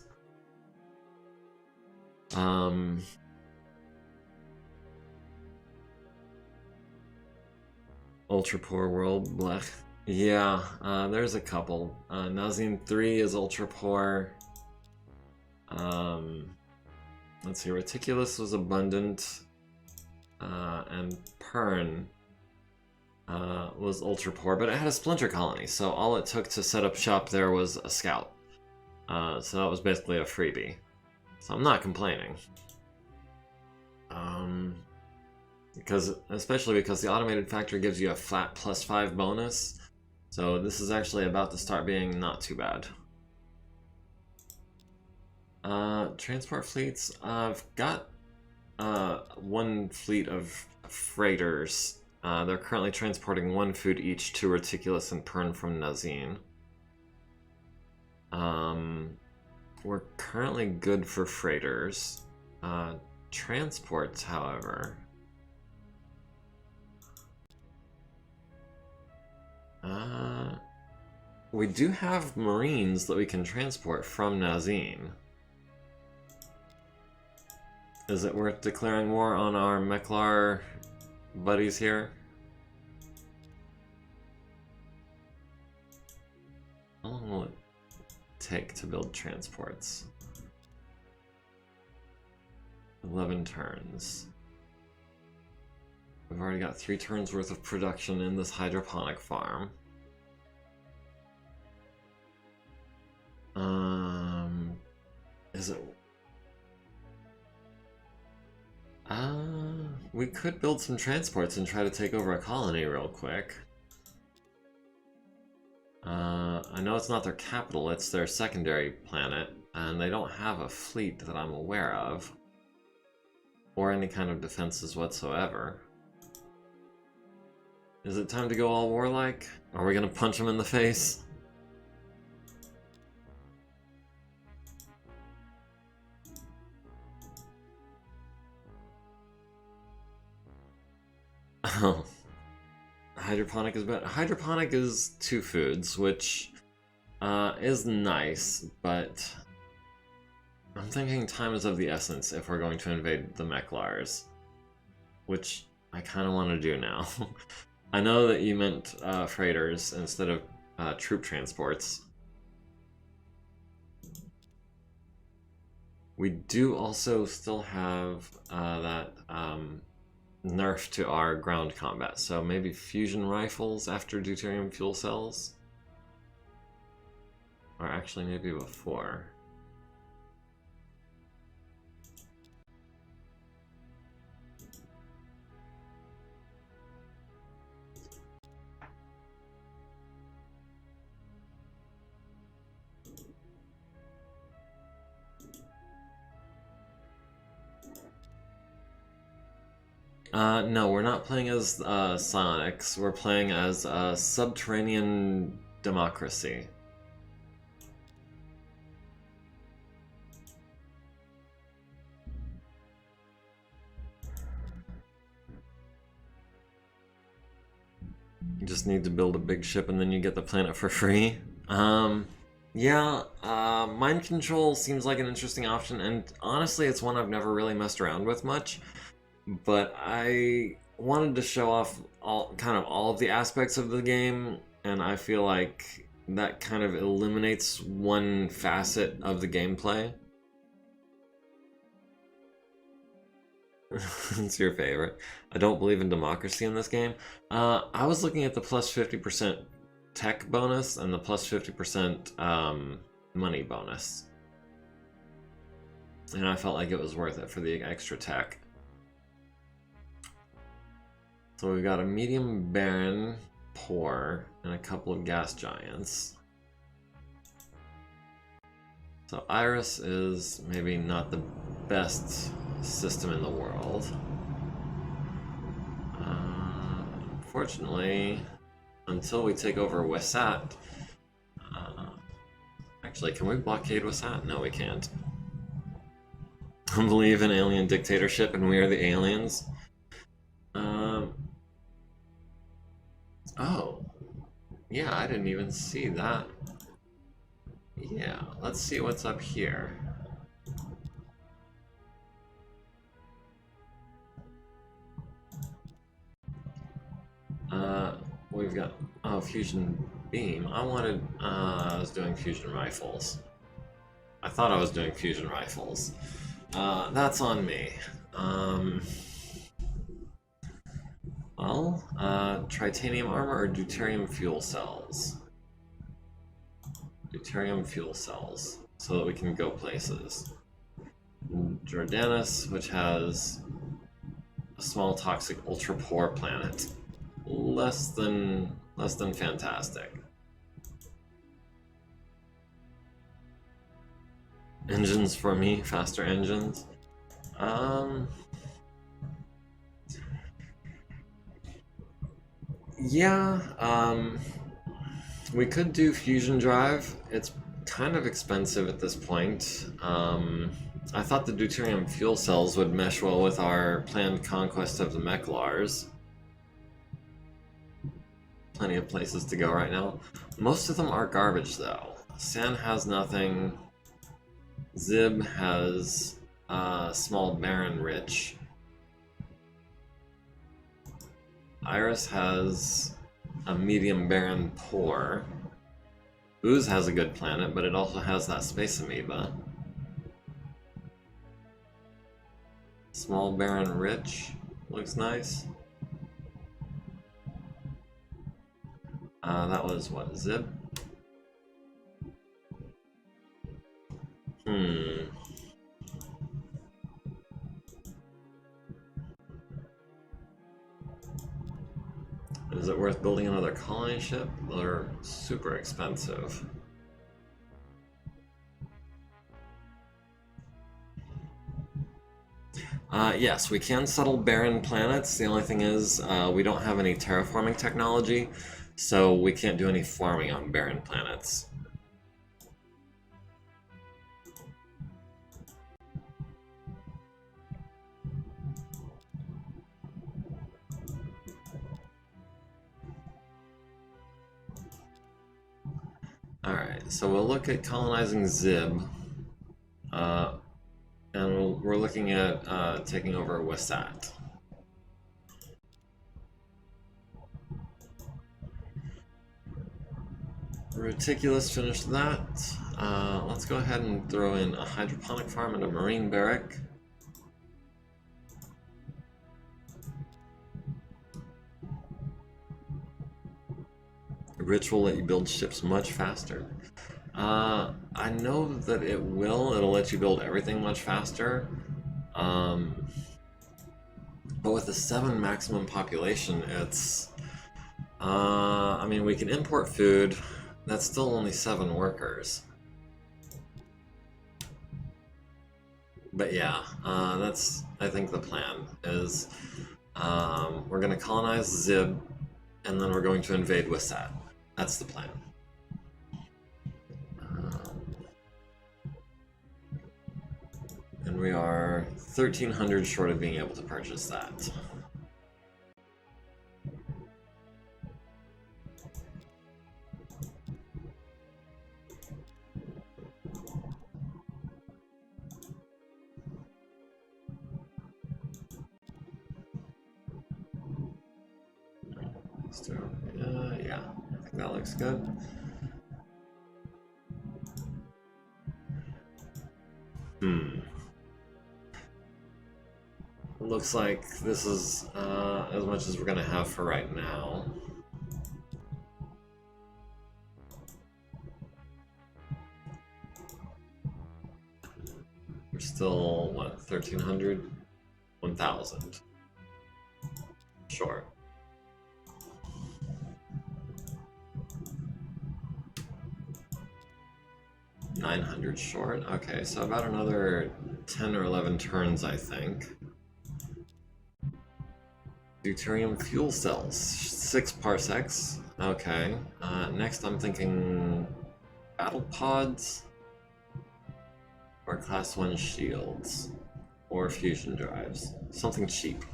Ultra poor world, blech. Yeah, there's a couple. Nazim 3 is ultra poor. Let's see, Reticulus was abundant. And Pern was ultra poor, but it had a splinter colony, so all it took to set up shop there was a scout. So that was basically a freebie. So I'm not complaining. Especially because the automated factory gives you a flat +5 bonus, so this is actually about to start being not too bad. Transport fleets. I've got 1 fleet of freighters. They're currently transporting 1 food each to Reticulus and Pern from Nazin. We're currently good for freighters. Transports, however... we do have Marines that we can transport from Nazin. Is it worth declaring war on our Mechlar buddies here? How long will it take to build transports? 11 turns. We've already got 3 turns worth of production in this hydroponic farm. Is it... we could build some transports and try to take over a colony real quick. I know it's not their capital, it's their secondary planet, and they don't have a fleet that I'm aware of. Or any kind of defenses whatsoever. Is it time to go all warlike? Are we gonna punch him in the face? Oh. Hydroponic is better. Hydroponic is 2 foods, which is nice, but I'm thinking time is of the essence if we're going to invade the Mechlars, which I kind of want to do now. I know that you meant freighters instead of troop transports. We do also still have that nerf to our ground combat, so maybe fusion rifles after deuterium fuel cells? Or actually maybe before. No, we're not playing as Sonics. We're playing as Subterranean Democracy. You just need to build a big ship and then you get the planet for free. Yeah, mind control seems like an interesting option, and honestly, it's one I've never really messed around with much. But I wanted to show off all of the aspects of the game, and I feel like that kind of eliminates one facet of the gameplay. It's your favorite. I don't believe in democracy in this game. I was looking at the plus 50% tech bonus and the plus 50% money bonus. And I felt like it was worth it for the extra tech. So we've got a medium Baron, poor, and a couple of gas giants. So Iris is maybe not the best system in the world. Unfortunately, until we take over Wesat, actually, can we blockade Wesat? No, we can't. I believe in alien dictatorship, and we are the aliens. Oh, yeah, I didn't even see that. Yeah, let's see what's up here. We've got, oh, fusion beam. I was doing fusion rifles. I thought I was doing fusion rifles. That's on me. Well, titanium armor or deuterium fuel cells? Deuterium fuel cells, so that we can go places. Jordanus, which has a small toxic ultra poor planet. Less than fantastic. Engines for me, faster engines. Yeah, we could do fusion drive. It's kind of expensive at this point. I thought the deuterium fuel cells would mesh well with our planned conquest of the Mechlars. Plenty of places to go right now. Most of them are garbage though. San has nothing. Zib has small Baron rich. Iris has a medium Baron poor. Ooze has a good planet, but it also has that space amoeba. Small Baron rich looks nice. That was what, Zib? Is it worth building another colony ship? They're super expensive. Yes, we can settle barren planets. The only thing is, we don't have any terraforming technology, so we can't do any farming on barren planets. Alright, so we'll look at colonizing Zib. And we're looking at taking over Wesat. Reticulous finished that. Let's go ahead and throw in a hydroponic farm and a marine barrack. Rich will let you build ships much faster. I know that it will. It'll let you build everything much faster. But with the 7 maximum population, it's... I mean, we can import food. That's still only 7 workers. But yeah, that's, I think, the plan, is We're going to colonize Zib, and then we're going to invade Wisat. That's the plan. And we are 1,300 short of being able to purchase that. Yeah, I think that looks good. It looks like this is as much as we're gonna have for right now. We're still, what, 1,300? 1,000. Short. $900 short. Okay, so about another 10 or 11 turns, I think. Deuterium fuel cells, 6 parsecs. Okay. Next, I'm thinking battle pods, or class 1 shields, or fusion drives. Something cheap.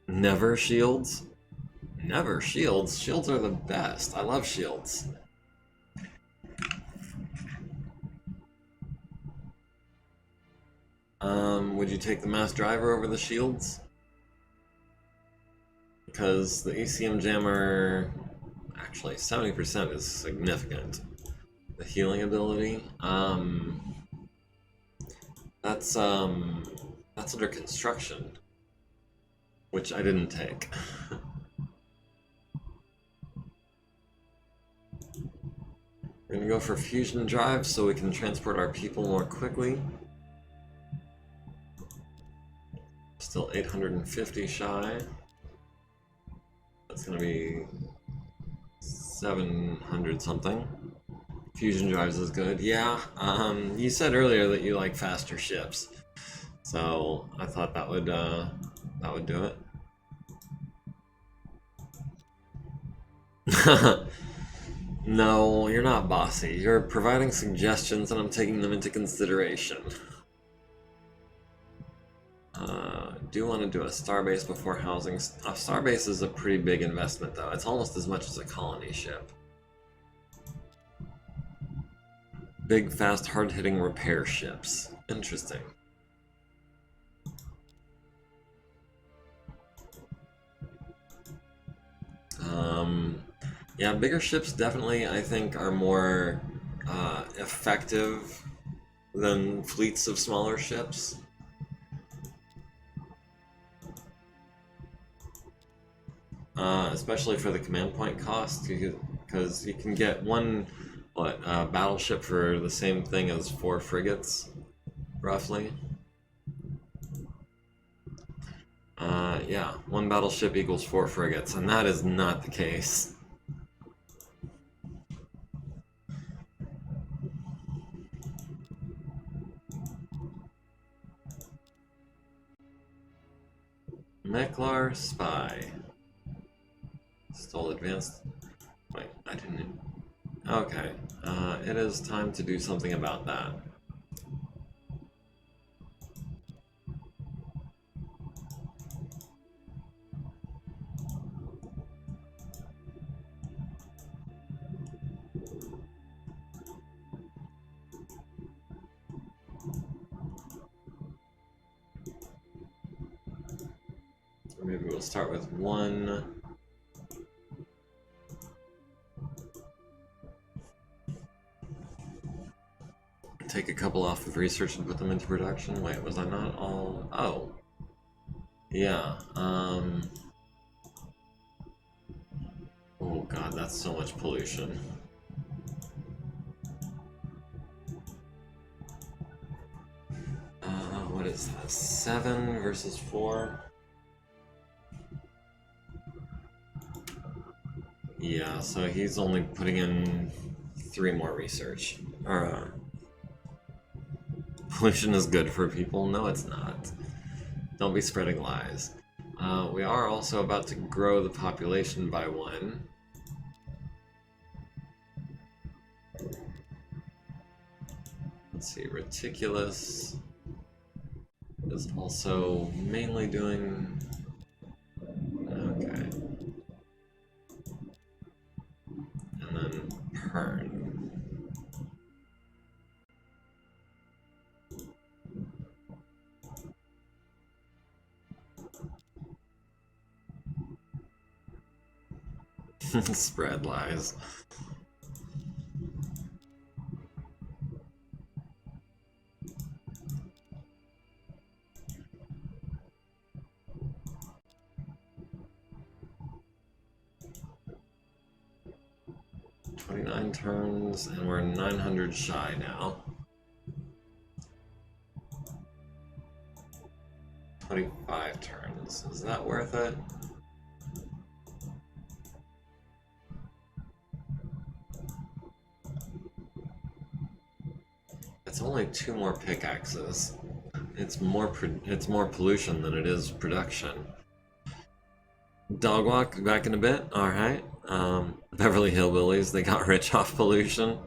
Never shields. Never shields. Shields are the best. I love shields. Would you take the mass driver over the shields? Because the ECM jammer, actually 70% is significant. The healing ability, that's under construction, which I didn't take. We're gonna go for fusion drive so we can transport our people more quickly. Still 850 shy. That's gonna be 700 something. Fusion drives is good. Yeah, you said earlier that you like faster ships, so I thought that would do it. No, you're not bossy. You're providing suggestions and I'm taking them into consideration. Do want to do a starbase before housing. A starbase is a pretty big investment though. It's almost as much as a colony ship. Big, fast, hard-hitting repair ships. Interesting. Yeah, bigger ships definitely, I think, are more effective than fleets of smaller ships. Especially for the command point cost, because you can get one battleship for the same thing as 4 frigates, roughly. Yeah, 1 battleship equals 4 frigates, and that is not the case. Meklar Spy. Stole advanced... Wait, I didn't... Okay, it is time to do something about that. Or maybe we'll start with 1... Take a couple off of research and put them into production. Wait, was I not all... Oh. Yeah, oh god, that's so much pollution. What is that? 7 versus 4? Yeah, so he's only putting in 3 more research. Or, pollution is good for people. No, it's not. Don't be spreading lies. We are also about to grow the population by 1. Let's see, Reticulus is also mainly doing... Okay. And then Pern. Spread lies. Turns, and we're 900 shy now. 25 turns. Is that worth it? It's only 2 more pickaxes. It's more pollution than it is production. Dog walk back in a bit. All right. Beverly Hillbillies, they got rich off pollution.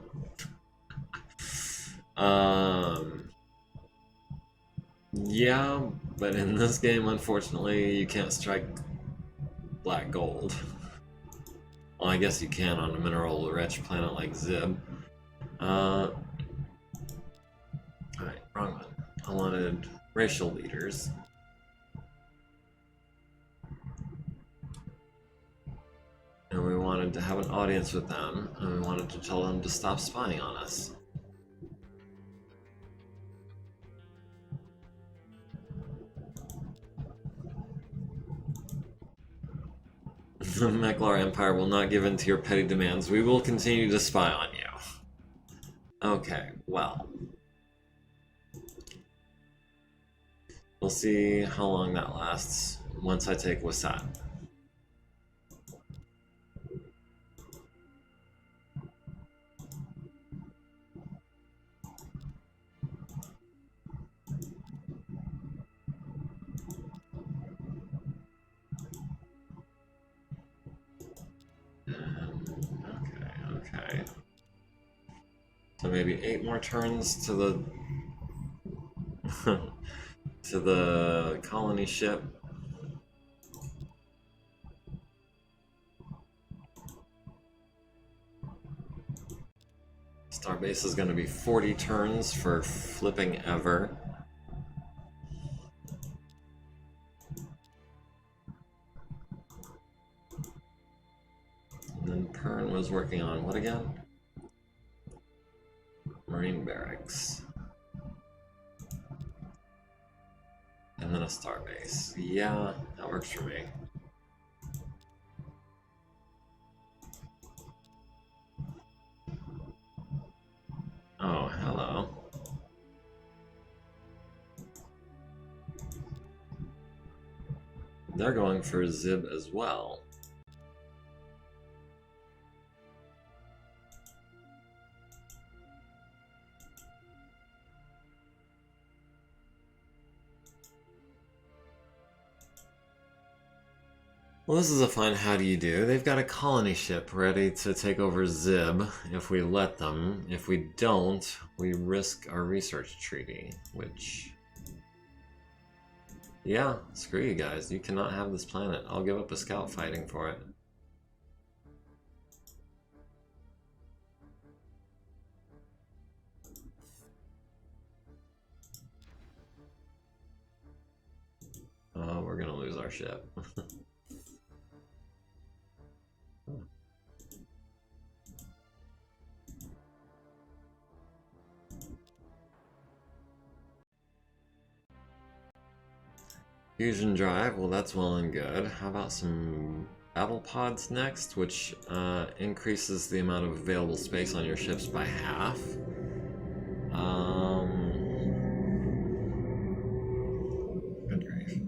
Yeah, but in this game, unfortunately, you can't strike black gold. Well, I guess you can on a mineral-rich planet like Zib. Alright, wrong one. I wanted racial leaders. And we wanted to have an audience with them, and we wanted to tell them to stop spying on us. The Meklar Empire will not give in to your petty demands. We will continue to spy on you. Okay, well. We'll see how long that lasts once I take Wasat. Okay. So maybe 8 more turns to the to the colony ship. Starbase is going to be 40 turns for flipping ever. And then Pern was working on what again? Marine barracks. And then a starbase. Yeah, that works for me. Oh, hello. They're going for Zib as well. Well, this is a fun how do you do. They've got a colony ship ready to take over Zib if we let them. If we don't, we risk our research treaty, which... Yeah, screw you guys. You cannot have this planet. I'll give up a scout fighting for it. Oh, we're gonna lose our ship. Fusion drive, well that's well and good. How about some battle pods next, which increases the amount of available space on your ships by half. Good grief.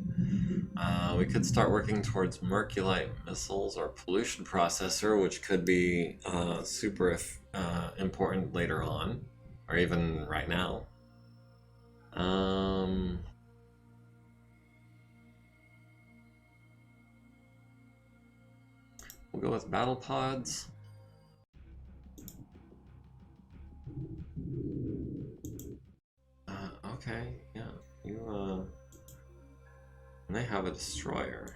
We could start working towards Merculite missiles or pollution processor, which could be super important later on, or even right now. Um, we'll go with battle pods. Okay, yeah, you and they have a destroyer.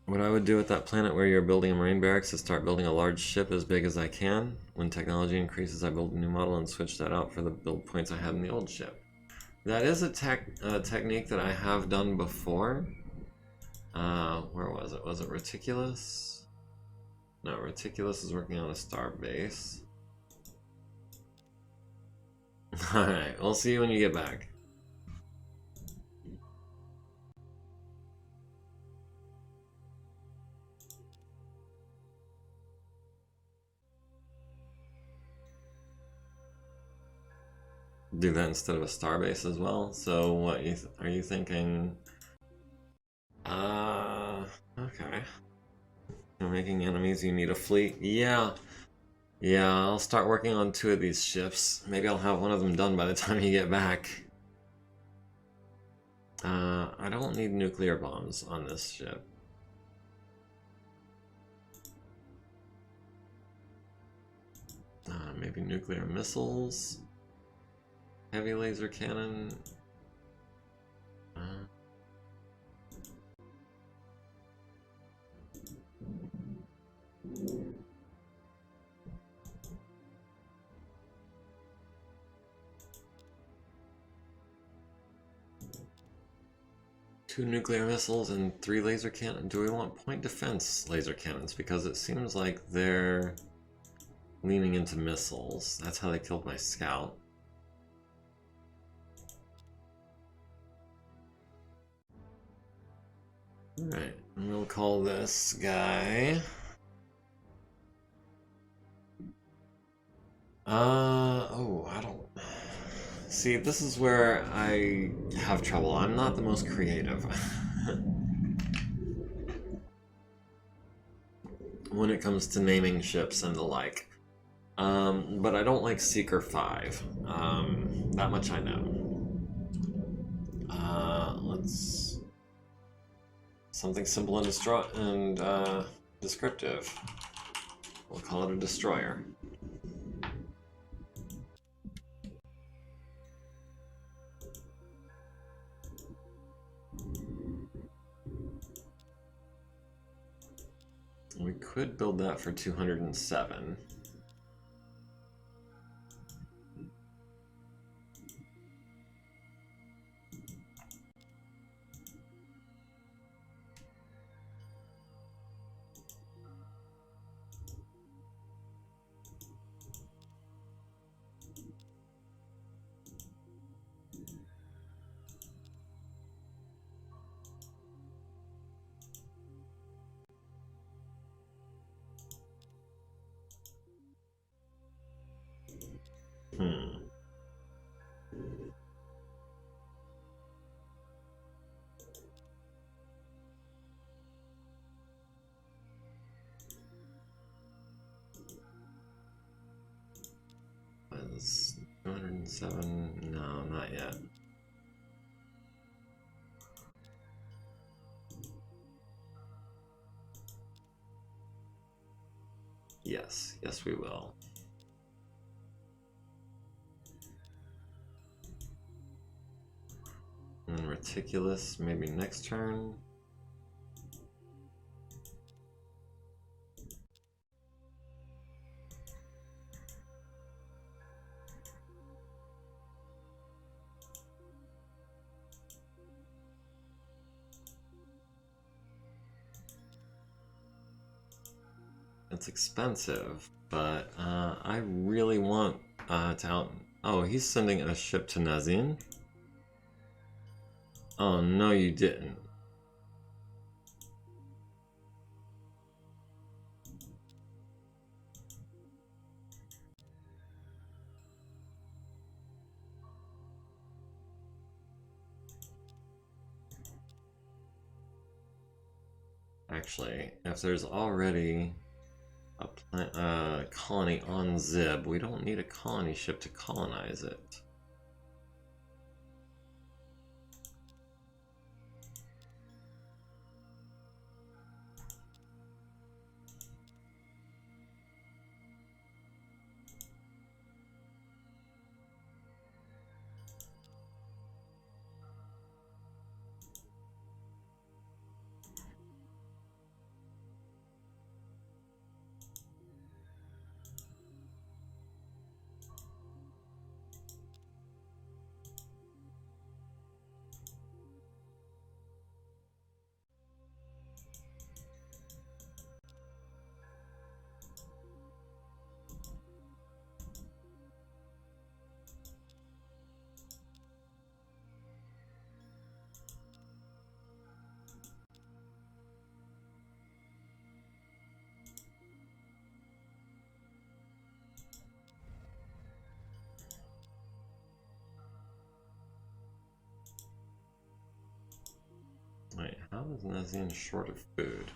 What I would do at that planet where you're building a marine barracks is start building a large ship as big as I can. When technology increases, I build a new model and switch that out for the build points I had in the old ship. That is a technique that I have done before. Where was it? Was it Reticulous? No, Reticulous is working on a star base. Alright, we'll see you when you get back. Do that instead of a star base as well. So what are you thinking? Okay. You're making enemies, you need a fleet. Yeah. Yeah, I'll start working on 2 of these ships. Maybe I'll have one of them done by the time you get back. I don't need nuclear bombs on this ship. Maybe nuclear missiles. Heavy laser cannon. Two nuclear missiles and 3 laser cannons. Do we want point defense laser cannons? Because it seems like they're leaning into missiles. That's how they killed my scout. Alright, and we'll call this guy... oh, I don't... See, this is where I have trouble. I'm not the most creative. When it comes to naming ships and the like. But I don't like Seeker 5. That much I know. Let's... Something simple and descriptive. We'll call it a destroyer. We could build that for 207. Is 207? No, not yet. Yes, yes we will. And Reticulous, maybe next turn. It's expensive, but I really want to out... Oh, he's sending a ship to Nazin? Oh, no you didn't. Actually, if there's already a colony on Zib. We don't need a colony ship to colonize it. Wait, how is Nazian short of food?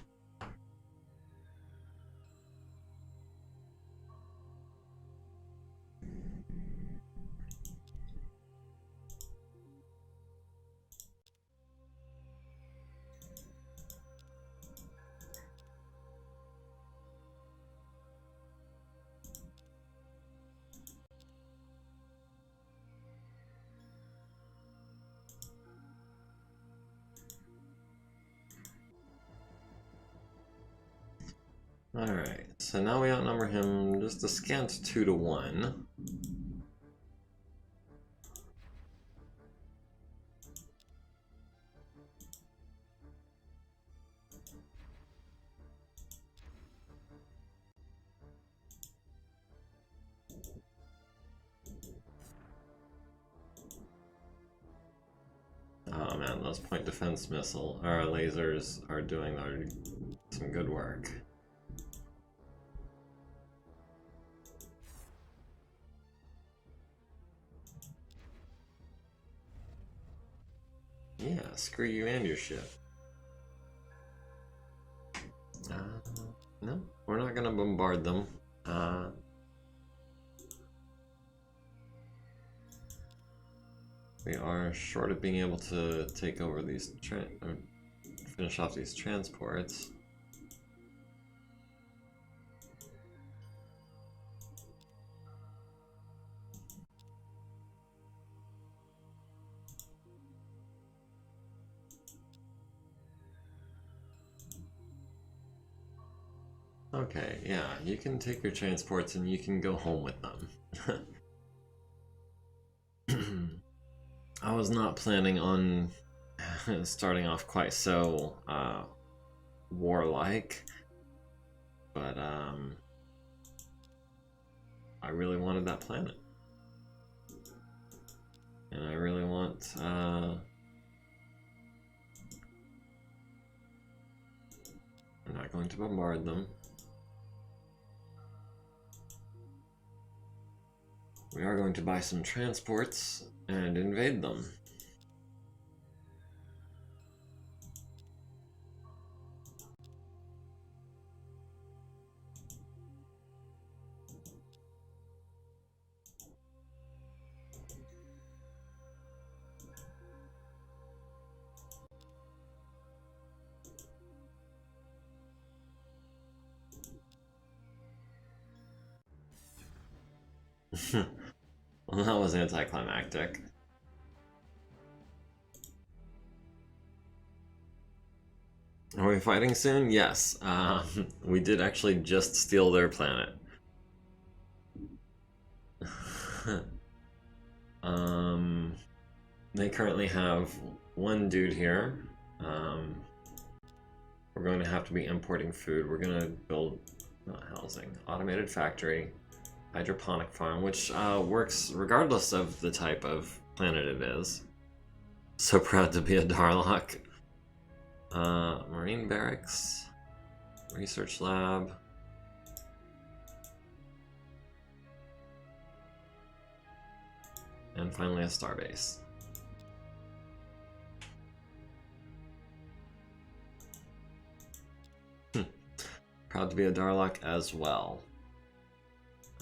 Alright, so now we outnumber him just a scant 2 to 1. Oh man, those point defense missile or lasers are doing some good work. Yeah, screw you and your ship. No, we're not gonna bombard them. We are short of being able to take over these finish off these transports. Okay, yeah, you can take your transports and you can go home with them. I was not planning on starting off quite so warlike, but I really wanted that planet. And I really want I'm not going to bombard them. We are going to buy some transports and invade them. Well, that was anticlimactic. Are we fighting soon? Yes. We did actually just steal their planet. They currently have one dude here. We're going to have to be importing food. We're going to build, not housing, automated factory, hydroponic farm, which works regardless of the type of planet it is. So proud to be a Darlok. Marine barracks, research lab. And finally a starbase. Proud to be a Darlok as well.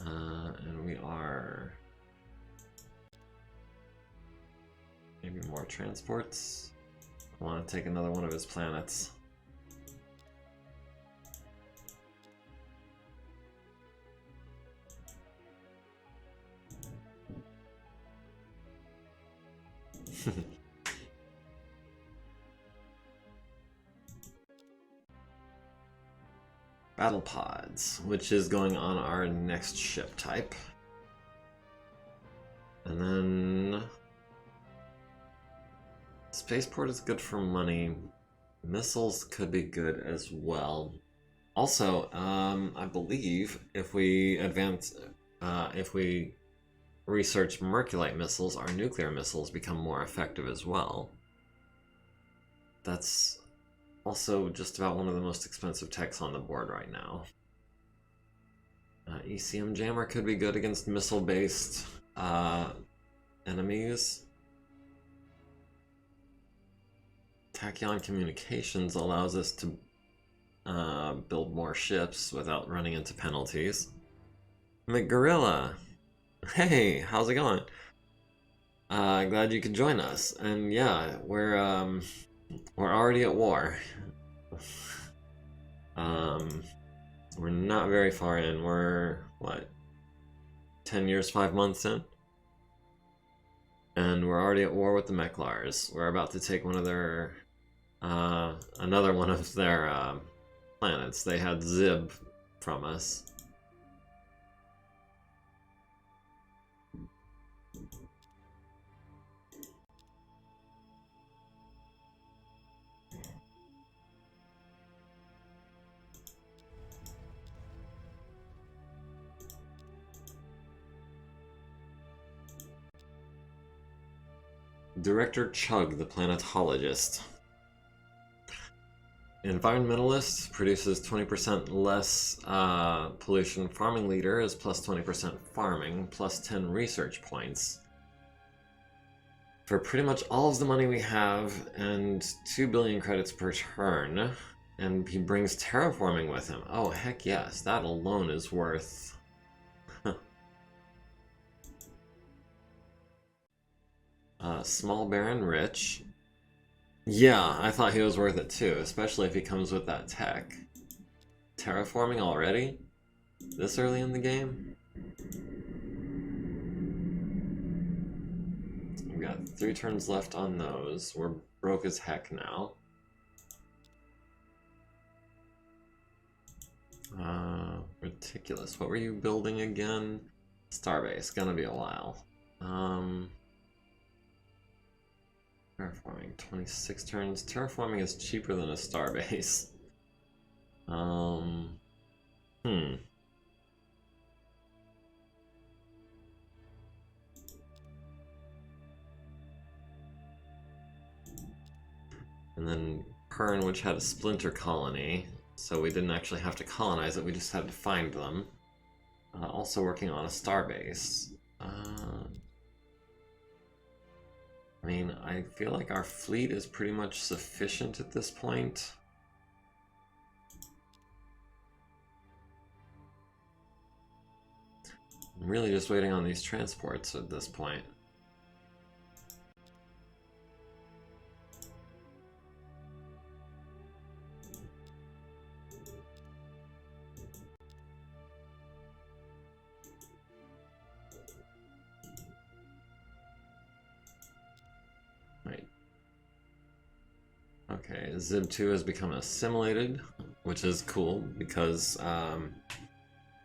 And we are... maybe more transports. I want to take another one of his planets. Battle pods, which is going on our next ship type. And then spaceport is good for money. Missiles could be good as well. Also, I believe if we research Merculite missiles, our nuclear missiles become more effective as well. That's also just about one of the most expensive techs on the board right now. ECM Jammer could be good against missile-based enemies. Tachyon Communications allows us to build more ships without running into penalties. McGorilla! Hey, how's it going? Glad you could join us. And yeah, we're already at war. We're not very far in. We're, what, 10 years, 5 months in? And we're already at war with the Mechlars. We're about to take one of their, another one of their planets. They had Zib from us. Director Chug, the planetologist. Environmentalist produces 20% less pollution. Farming leader is plus 20% farming, plus 10 research points. For pretty much all of the money we have, and 2 billion credits per turn. And he brings terraforming with him. Oh, heck yes, that alone is worth... Small Baron Rich. Yeah, I thought he was worth it too, especially if he comes with that tech. Terraforming already? This early in the game? We've got 3 turns left on those. We're broke as heck now. Ridiculous. What were you building again? Starbase. Gonna be a while. Terraforming, 26 turns. Terraforming is cheaper than a starbase. And then Pern, which had a splinter colony, so we didn't actually have to colonize it, we just had to find them. Also working on a starbase. I mean, I feel like our fleet is pretty much sufficient at this point. I'm really just waiting on these transports at this point. Okay, Zib 2 has become assimilated, which is cool because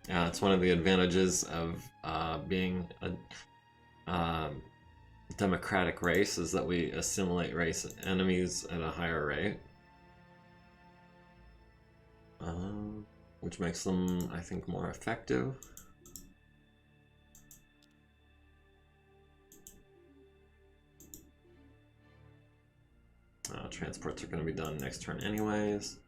it's one of the advantages of being a democratic race is that we assimilate race enemies at a higher rate. Which makes them, I think, more effective. Transports are going to be done next turn anyways.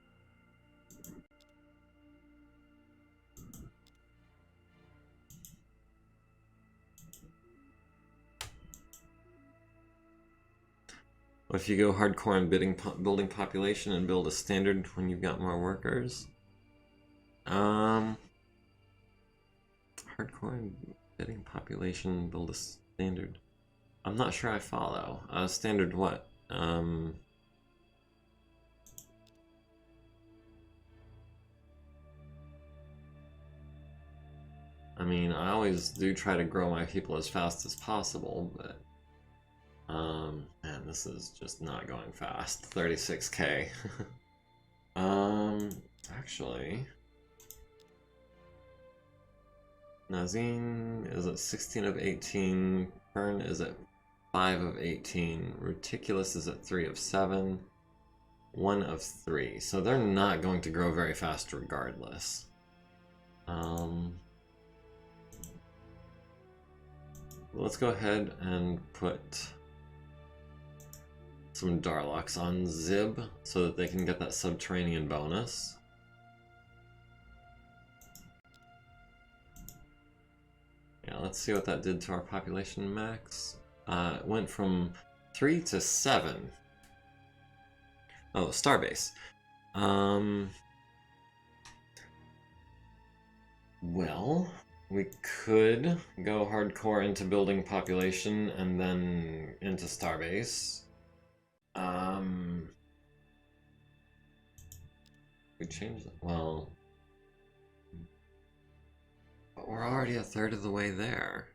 What if you go hardcore on building population and build a standard when you've got more workers? Hardcore bidding population build a standard. I'm not sure I follow. Standard what? I mean, I always do try to grow my people as fast as possible, but man, this is just not going fast. 36k. Actually, Nazim is at 16 of 18. Pern is at 5 of 18. Ruticulous is at 3 of 7. 1 of 3. So they're not going to grow very fast regardless. Let's go ahead and put some Darloks on Zib so that they can get that subterranean bonus. Yeah, let's see what that did to our population max. It went from 3 to 7. Oh, Starbase. Well, we could go hardcore into building population and then into Starbase. We change that. Well, but we're already a third of the way there.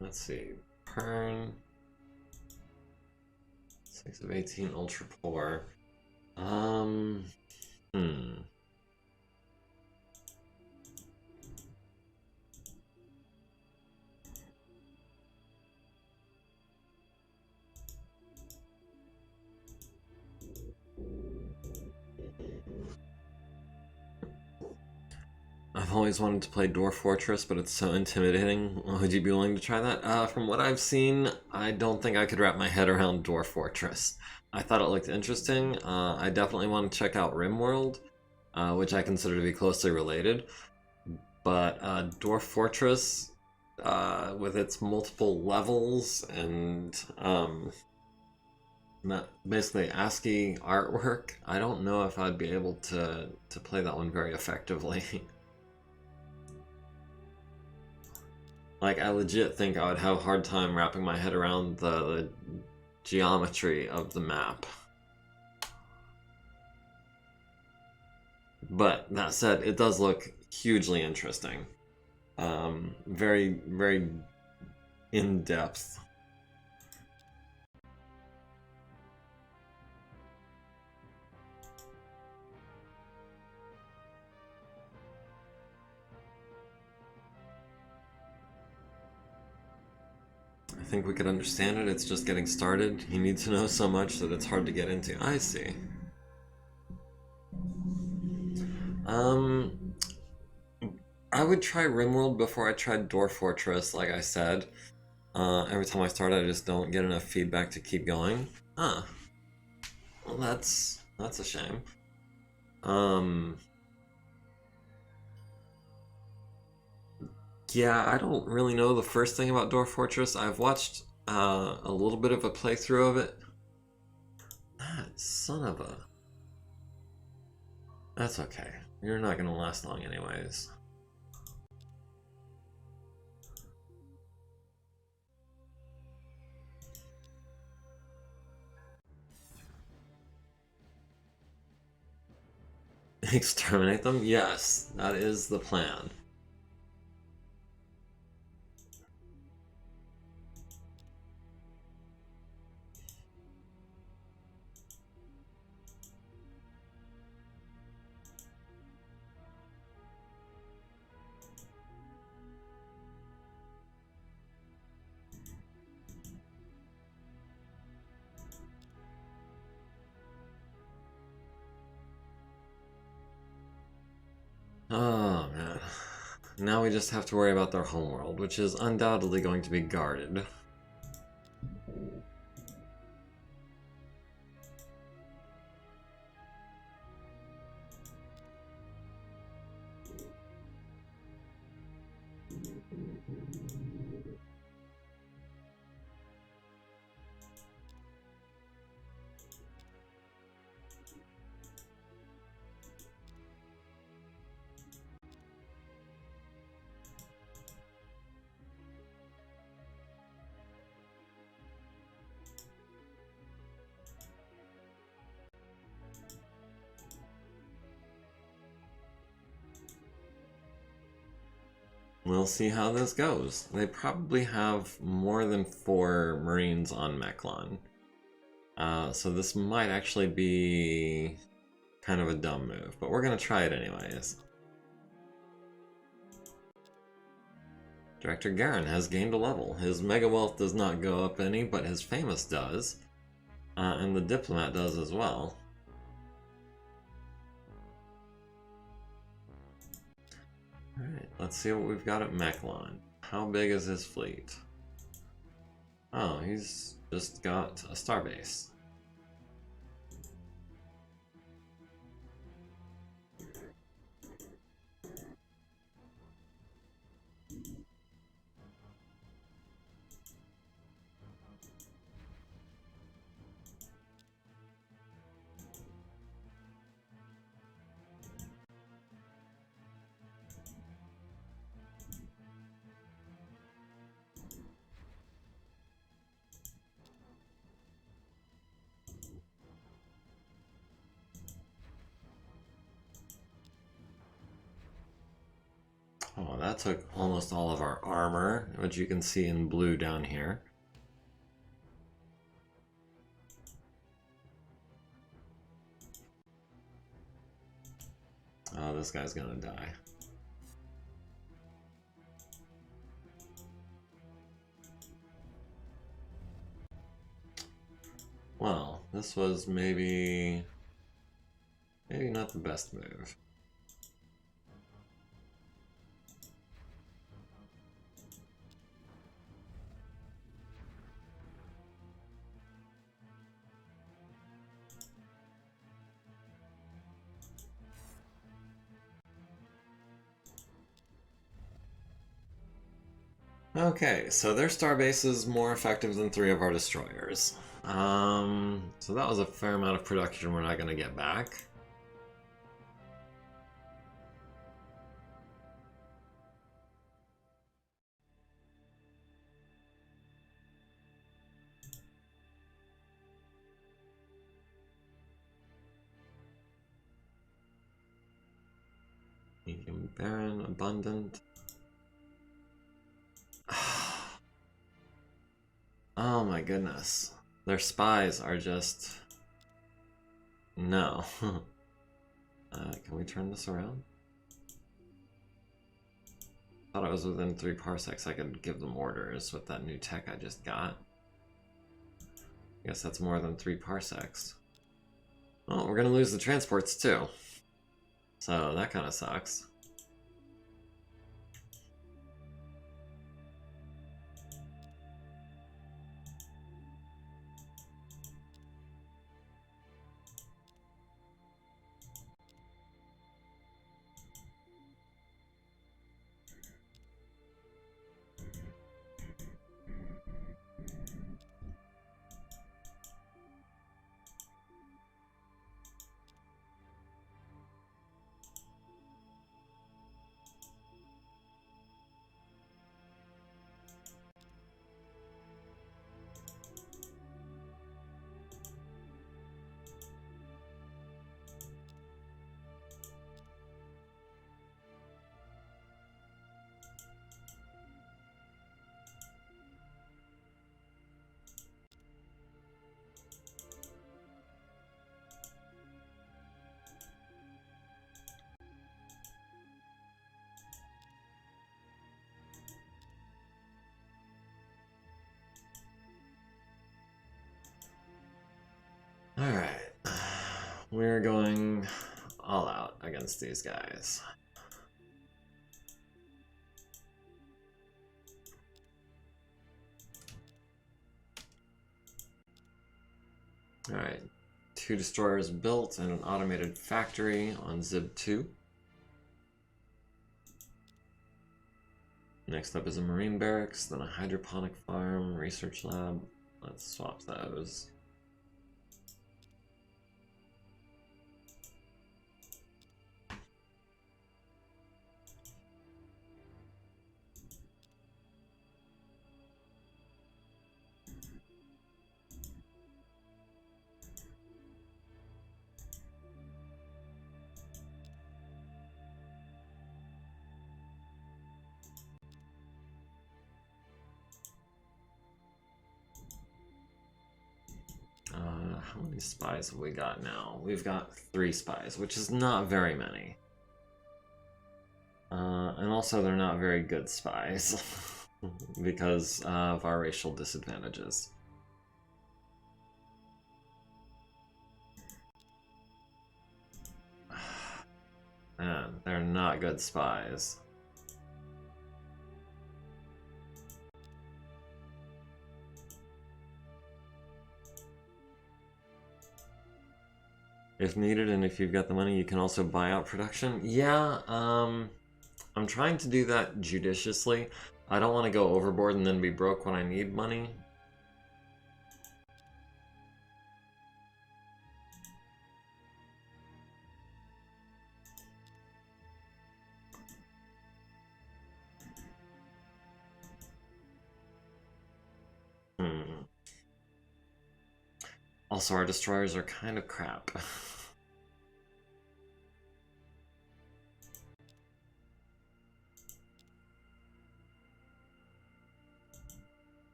Let's see. Pern. 6 of 18 ultra poor. I've always wanted to play Dwarf Fortress, but it's so intimidating. Would you be willing to try that? From what I've seen, I don't think I could wrap my head around Dwarf Fortress. I thought it looked interesting. I definitely want to check out RimWorld, which I consider to be closely related. But Dwarf Fortress, with its multiple levels and basically ASCII artwork, I don't know if I'd be able to play that one very effectively. Like, I legit think I would have a hard time wrapping my head around the geometry of the map. But that said, it does look hugely interesting. Very, very in-depth. I think we could understand it, it's just getting started. You need to know so much that it's hard to get into. I see. I would try RimWorld before I tried Dwarf Fortress, like I said. Every time I start, I just don't get enough feedback to keep going. Huh. Well, that's a shame. Yeah, I don't really know the first thing about Dwarf Fortress. I've watched a little bit of a playthrough of it. That son of a... That's okay. You're not gonna last long anyways. Exterminate them? Yes, that is the plan. Oh, man. Now we just have to worry about their homeworld, which is undoubtedly going to be guarded. We'll see how this goes. They probably have more than 4 Marines on Mechlon. So this might actually be kind of a dumb move, but we're gonna try it anyways. Director Garen has gained a level. His Mega Wealth does not go up any, but his Famous does. And the Diplomat does as well. Alright, let's see what we've got at Mechlon. How big is his fleet? Oh, he's just got a starbase. Oh, that took almost all of our armor, which you can see in blue down here. Oh, this guy's gonna die. Well, this was maybe not the best move. Okay, so their starbase is more effective than 3 of our destroyers. So that was a fair amount of production we're not going to get back. Medium barren, abundant. Oh my goodness. Their spies are just... No. Can we turn this around? Thought it was within 3 parsecs I could give them orders with that new tech I just got. I guess that's more than 3 parsecs. Well, we're gonna lose the transports too. So that kind of sucks. Alright. We're going all out against these guys. Alright. 2 destroyers built and an automated factory on Zib 2. Next up is a marine barracks, then a hydroponic farm, research lab. Let's swap those. spies have we got now? We've got 3 spies, which is not very many. And also they're not very good spies because of our racial disadvantages. Man, they're not good spies. If needed, and if you've got the money, you can also buy out production. Yeah, I'm trying to do that judiciously. I don't want to go overboard and then be broke when I need money. Also, our destroyers are kind of crap.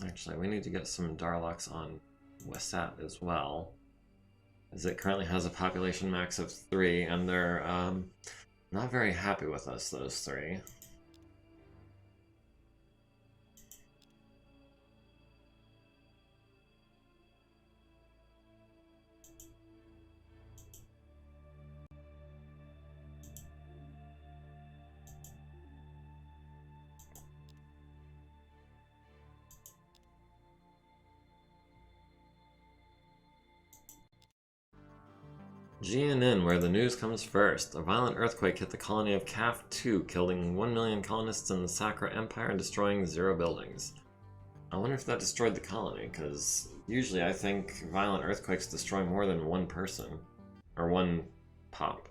Actually, we need to get some Darloks on Wesat as well, as it currently has a population max of 3, and they're not very happy with us, those 3. GNN, where the news comes first. A violent earthquake hit the colony of CAF-2, killing 1 million colonists in the Sakra Empire and destroying 0 buildings. I wonder if that destroyed the colony, because usually I think violent earthquakes destroy more than 1 person, or 1 pop.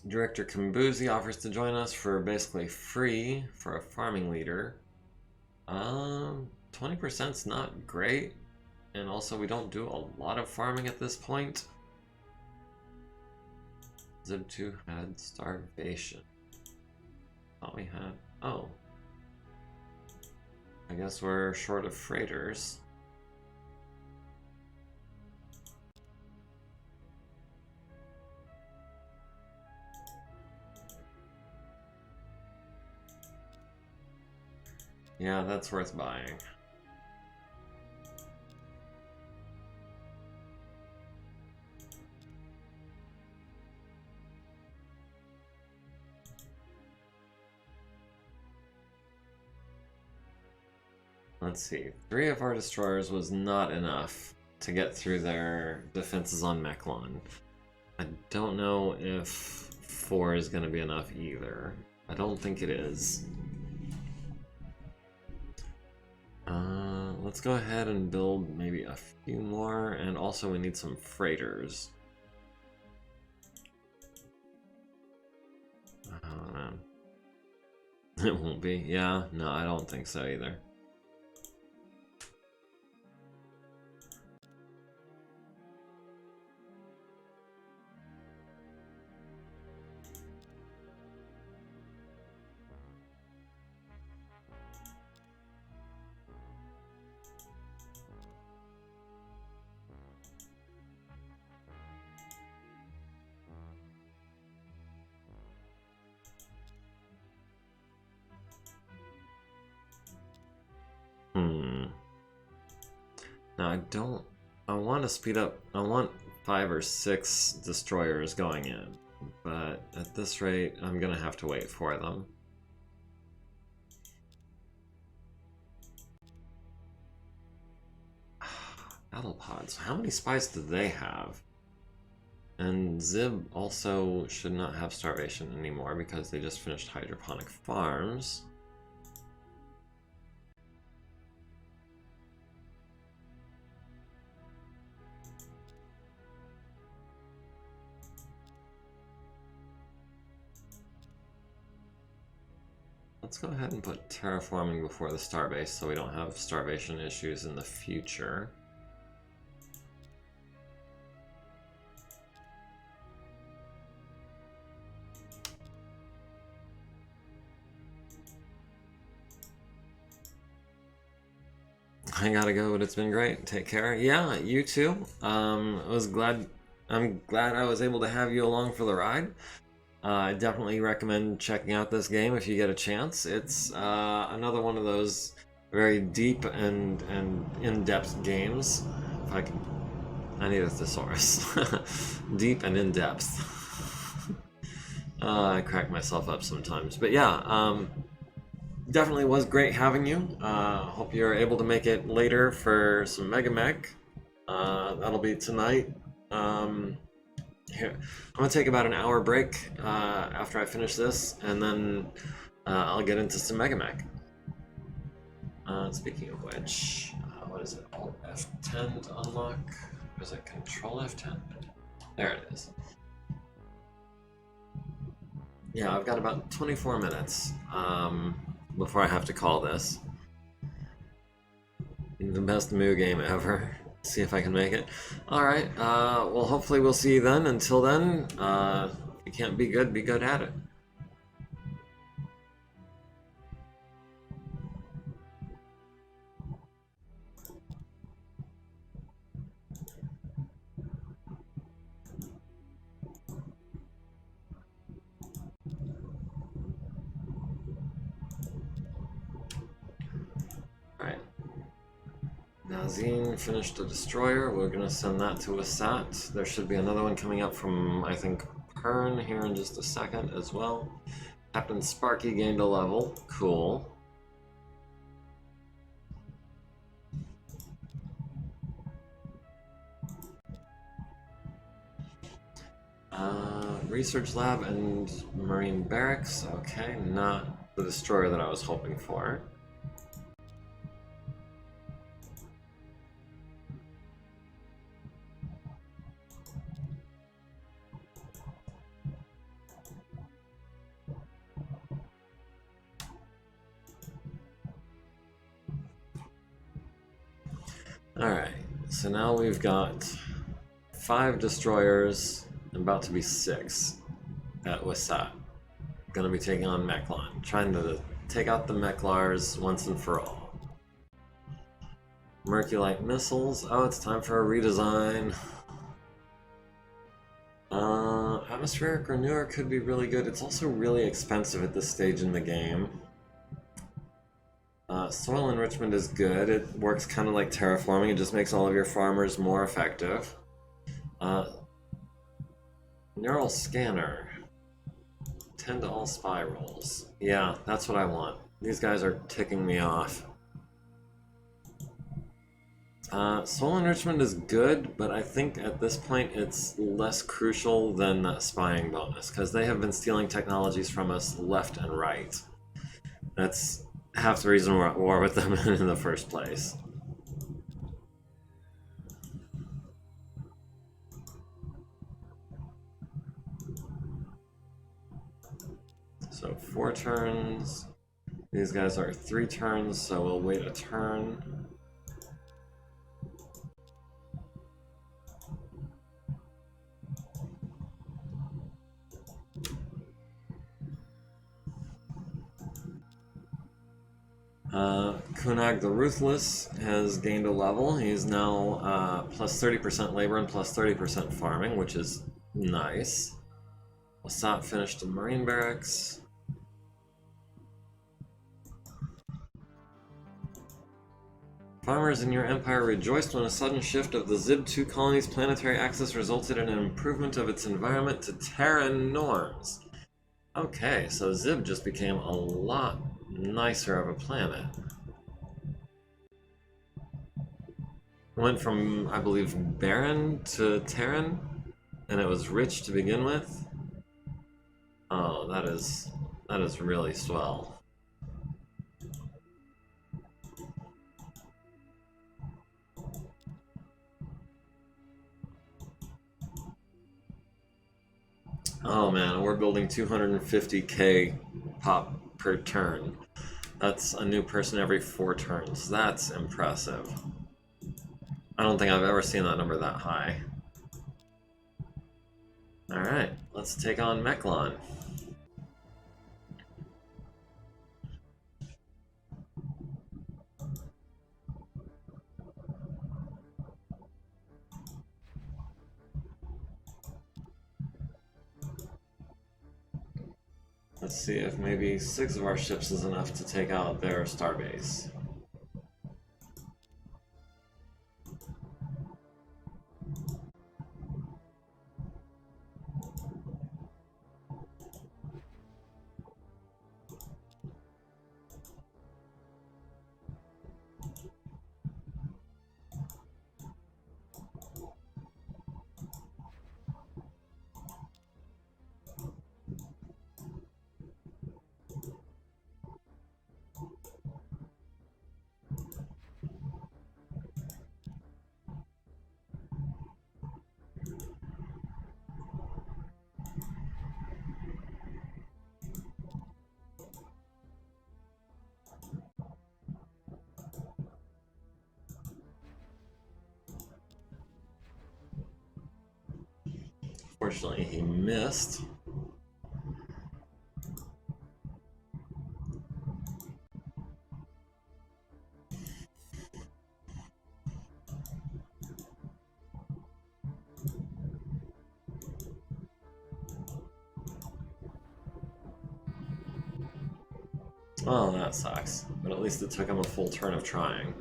Director Kambuzi offers to join us for basically free for a farming leader. 20%'s not great. And also, we don't do a lot of farming at this point. Zib2 had starvation. Thought we had... Oh. I guess we're short of freighters. Yeah, that's worth buying. Let's see, 3 of our destroyers was not enough to get through their defenses on Meklon. I don't know if 4 is going to be enough either. I don't think it is. Let's go ahead and build maybe a few more, and also we need some freighters. Oh man. It won't be. Yeah, no, I don't think so either. Now I want to speed up, I want 5 or 6 destroyers going in, but at this rate, I'm gonna have to wait for them. Battle pods, how many spies do they have? And Zib also should not have starvation anymore because they just finished hydroponic farms. Let's go ahead and put terraforming before the starbase so we don't have starvation issues in the future. I gotta go, but it's been great. Take care. Yeah, you too. I'm glad I was able to have you along for the ride. I definitely recommend checking out this game if you get a chance. It's another one of those very deep and in-depth games. If I can, I need a thesaurus. Deep and in-depth. I crack myself up sometimes, but yeah. Definitely was great having you. Hope you're able to make it later for some Mega Mech. That'll be tonight. Here, I'm gonna take about an hour break after I finish this, and then I'll get into some Mega Mech. Speaking of which, what is it? Alt F10 to unlock? Or is it Control F10? There it is. Yeah, I've got about 24 minutes before I have to call this. The best MoO game ever. See if I can make it. Alright, well hopefully we'll see you then. Until then, if you can't be good at it. Alright. Nazine finished a destroyer. We're gonna send that to Asat. There should be another one coming up from, I think, Pern here in just a second as well. Captain Sparky gained a level. Cool. Research lab and marine barracks. Okay, not the destroyer that I was hoping for. Alright, so now we've got 5 destroyers, about to be 6 at Wasat. Gonna be taking on Mechlon, trying to take out the Mechlars once and for all. Merculite missiles. Oh, it's time for a redesign. Atmospheric Renewer could be really good. It's also really expensive at this stage in the game. Soil enrichment is good. It works kind of like terraforming. It just makes all of your farmers more effective. Neural scanner. 10 to all spy rolls. Yeah, that's what I want. These guys are ticking me off. Soil enrichment is good, but I think at this point it's less crucial than that spying bonus, because they have been stealing technologies from us left and right. That's half the reason we're at war with them in the first place. So 4 turns. These guys are 3 turns, so we'll wait a turn. Kunag the Ruthless has gained a level. He's now plus 30% labor and plus 30% farming, which is nice. Wasat finished the marine barracks. Farmers in your empire rejoiced when a sudden shift of the Zib-2 colony's planetary axis resulted in an improvement of its environment to Terran norms. Okay, so Zib just became a lot nicer of a planet. Went from, I believe, barren to Terran, and it was rich to begin with. Oh, that is really swell. Oh man, we're building 250k pop per turn. That's a new person every 4 turns. That's impressive. I don't think I've ever seen that number that high. Alright, let's take on Mechlon. Let's see if maybe 6 of our ships is enough to take out their starbase. Fortunately, he missed. Well, that sucks. But at least it took him a full turn of trying.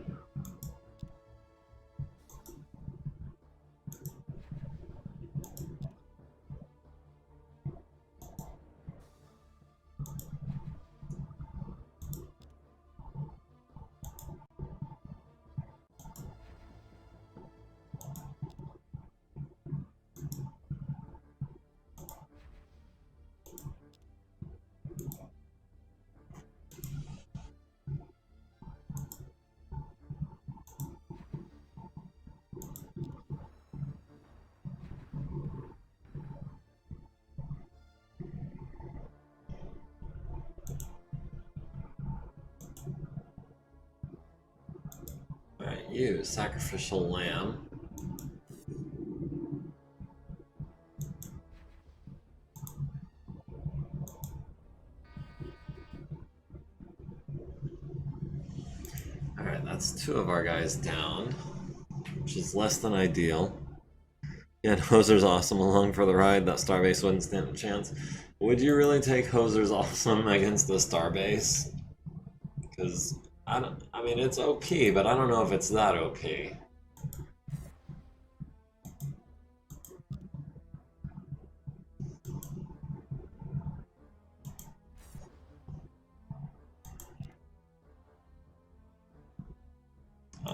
Alright, you, sacrificial lamb. Alright, that's 2 of our guys down, which is less than ideal. Yeah, Hoser's awesome along for the ride. That starbase wouldn't stand a chance. Would you really take Hoser's awesome against the starbase? Because I mean, it's OP, but I don't know if it's that OP.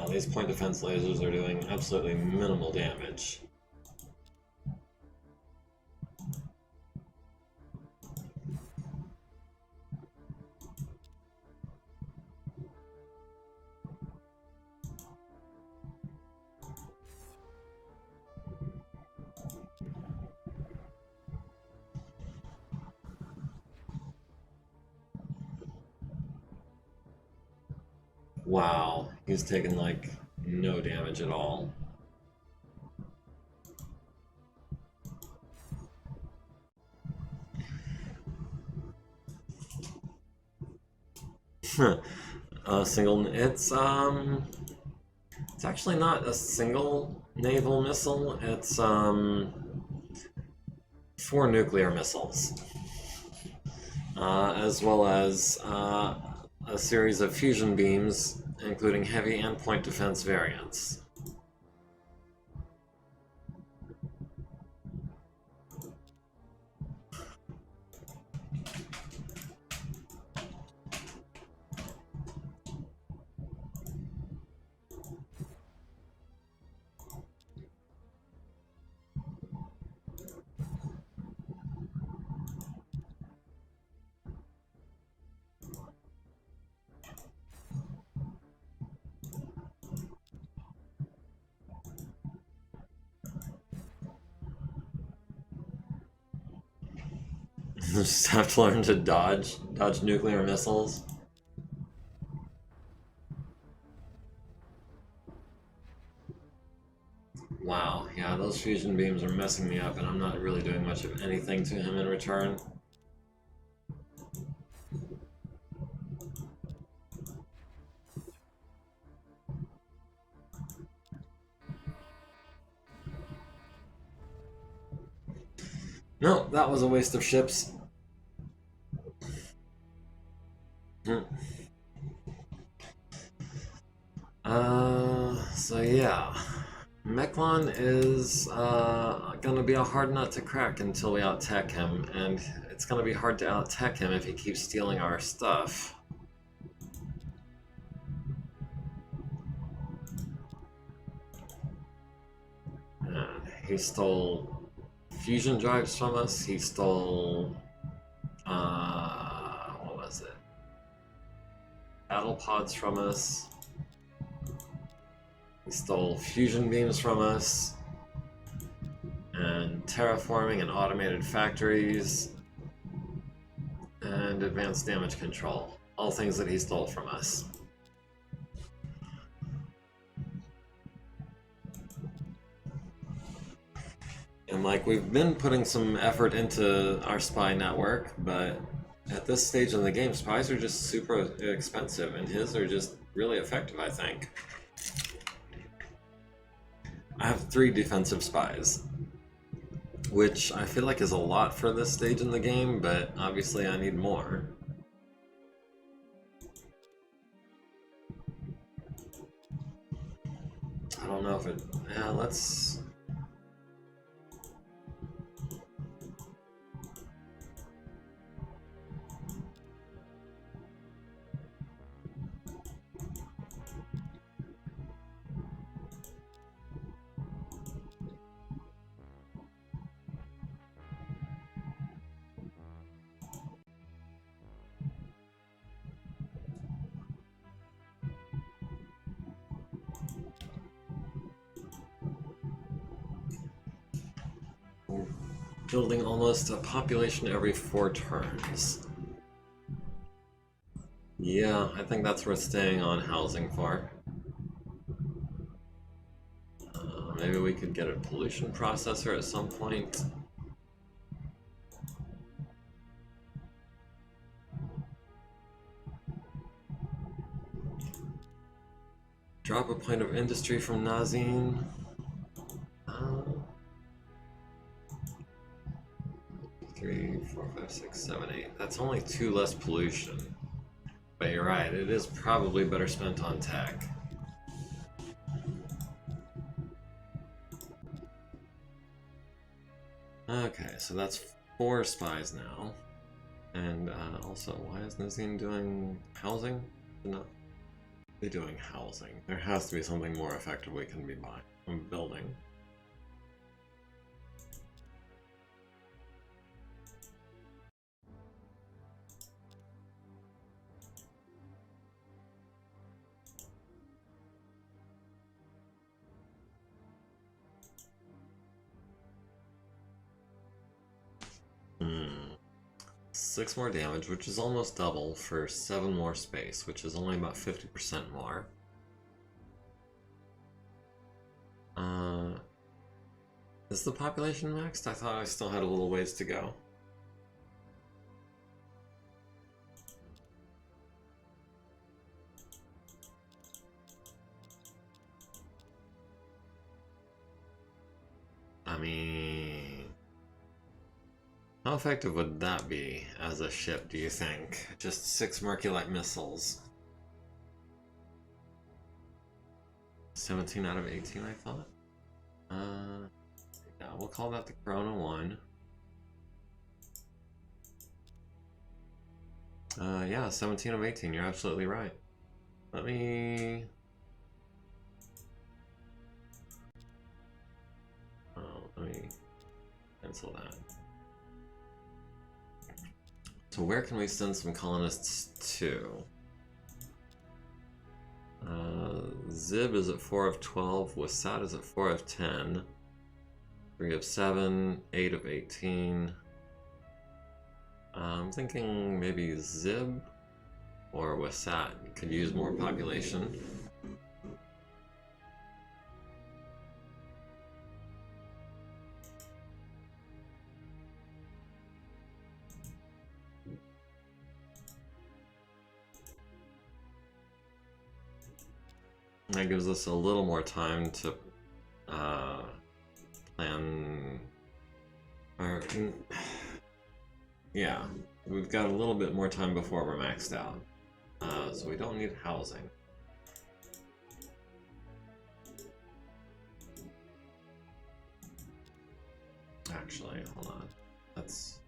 These point defense lasers are doing absolutely minimal damage. Wow, he's taken like no damage at all. It's actually not a single naval missile. It's 4 nuclear missiles, as well as a series of fusion beams, including heavy and point defense variants. Just have to learn to dodge nuclear missiles. Wow, yeah, those fusion beams are messing me up, and I'm not really doing much of anything to him in return. No, that was a waste of ships. So yeah, Mechlon is gonna be a hard nut to crack until we out-tech him, and it's gonna be hard to out-tech him if he keeps stealing our stuff. He stole fusion drives from us, he stole, what was it? Battle pods from us. He stole fusion beams from us, and terraforming and automated factories, and advanced damage control. All things that he stole from us. And like, we've been putting some effort into our spy network, but at this stage in the game, spies are just super expensive, and his are just really effective, I think. I have 3 defensive spies, which I feel like is a lot for this stage in the game, but obviously I need more. I don't know if it... Yeah, let's... building almost a population every 4 turns. Yeah, I think that's worth staying on housing for. Maybe we could get a pollution processor at some point. Drop a point of industry from Nazine. 3, 4, 5, 6, 7, 8. That's only 2 less pollution. But you're right, it is probably better spent on tech. Okay, so that's 4 spies now. And also, why is Nazine doing housing? No. They're doing housing. There has to be something more effective we can be building. Hmm. 6 more damage, which is almost double for 7 more space, which is only about 50% more. Is the population maxed? I thought I still had a little ways to go. I mean... how effective would that be as a ship, do you think? Just 6 Merculite missiles. 17 out of 18, I thought. Yeah, we'll call that the Corona 1. Yeah, 17 of 18, you're absolutely right. Let me... let me cancel that. So where can we send some colonists to? Zib is at 4 of 12, Wasat is at 4 of 10, 3 of 7, 8 of 18. I'm thinking maybe Zib or Wasat could use more population. That gives us a little more time to plan our... yeah, we've got a little bit more time before we're maxed out. So we don't need housing. actually. Hold on. Let's...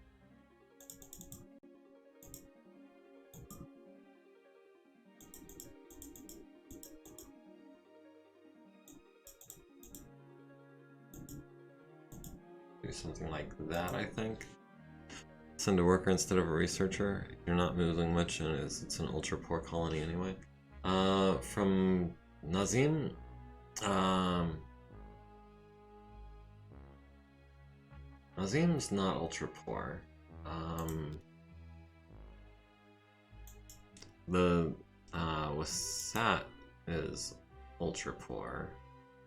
do something like that, I think. Send a worker instead of a researcher. You're not moving much, and it's an ultra poor colony anyway. From Nazim. Nazim's not ultra poor. The Wasat is ultra poor.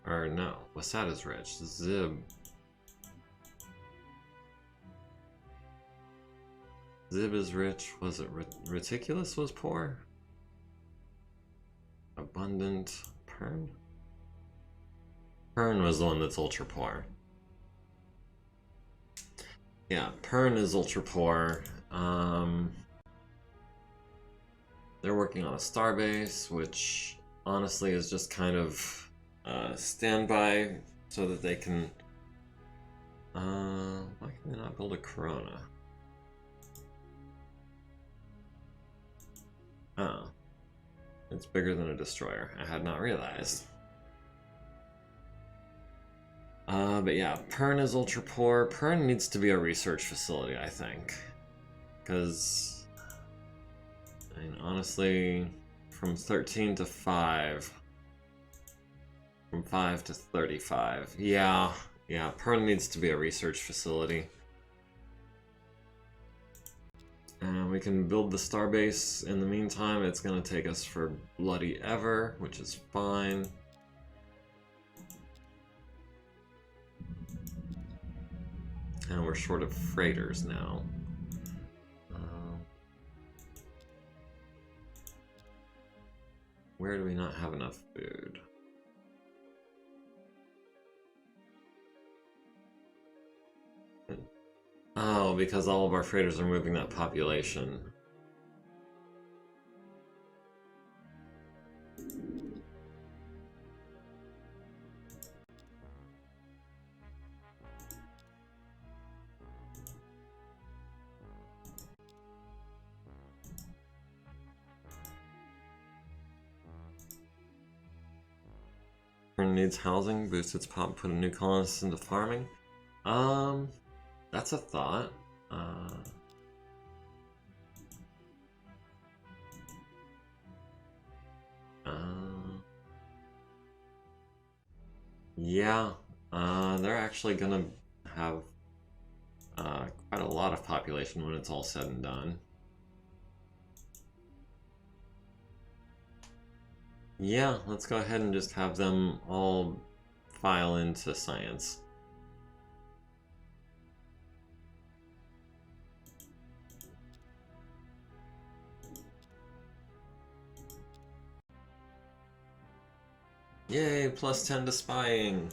Or no, Wasat is rich. Zib is rich. Was it Reticulous was poor? Abundant. Pern? Pern was the one that's ultra poor. Yeah, Pern is ultra poor. They're working on a starbase, which honestly is just kind of standby so that they can... why can they not build a Corona? Oh. It's bigger than a destroyer. I had not realized. But yeah, Pern is ultra poor. Pern needs to be a research facility, I think. Because, I mean, honestly, from 13 to 5. From 5 to 35. Yeah, Pern needs to be a research facility. And we can build the starbase in the meantime. It's going to take us for bloody ever, which is fine. And we're short of freighters now. Where do we not have enough food? Oh, because all of our freighters are moving that population. Needs housing, boost its pop, put a new colonist into farming. That's a thought. Yeah, they're actually gonna have quite a lot of population when it's all said and done. Yeah, let's go ahead and just have them all file into science. Yay, plus 10 to spying.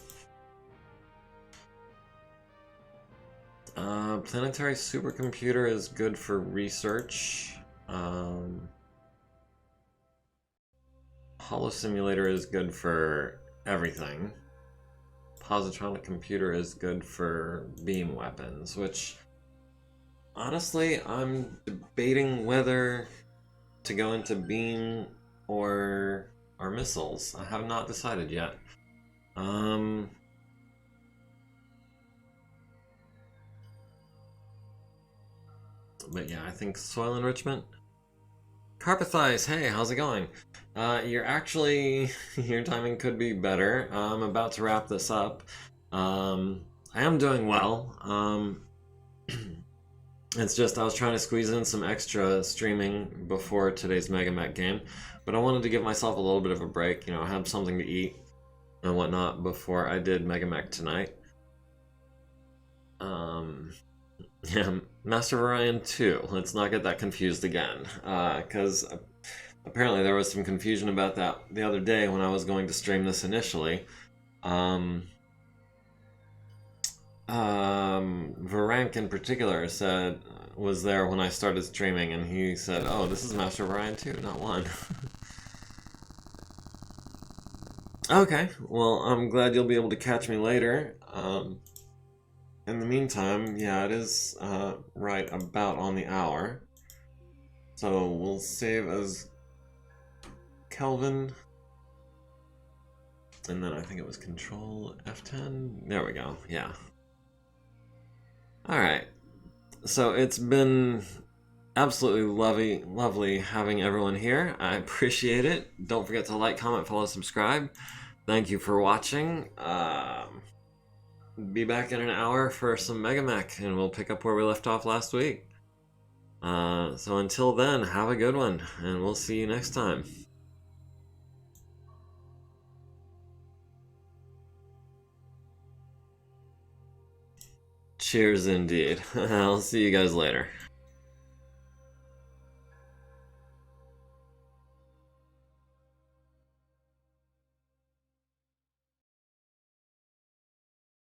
Planetary supercomputer is good for research. Holo simulator is good for everything. Positronic computer is good for beam weapons, which honestly I'm debating whether to go into beam or missiles. I have not decided yet. But yeah, I think soil enrichment. Carpathize, hey, how's it going? You're actually, your timing could be better. I'm about to wrap this up. I am doing well. It's just I was trying to squeeze in some extra streaming before today's Mega Mech game, but I wanted to give myself a little bit of a break, you know, have something to eat and whatnot before I did Mega Mech tonight. Yeah, Master of Orion 2. Let's not get that confused again, because apparently there was some confusion about that the other day when I was going to stream this initially. Varank in particular was there when I started streaming, and he said, "Oh, this is Master of Orion 2, not 1." Okay, well, I'm glad you'll be able to catch me later. in the meantime, yeah, it is right about on the hour. So we'll save as Kelvin. And then I think it was Control F10. There we go, yeah. Alright, so it's been absolutely lovely having everyone here. I appreciate it. Don't forget to like, comment, follow, subscribe. Thank you for watching. Be back in an hour for some Mega Mech, and we'll pick up where we left off last week. So until then, have a good one, and we'll see you next time. Cheers indeed. I'll see you guys later.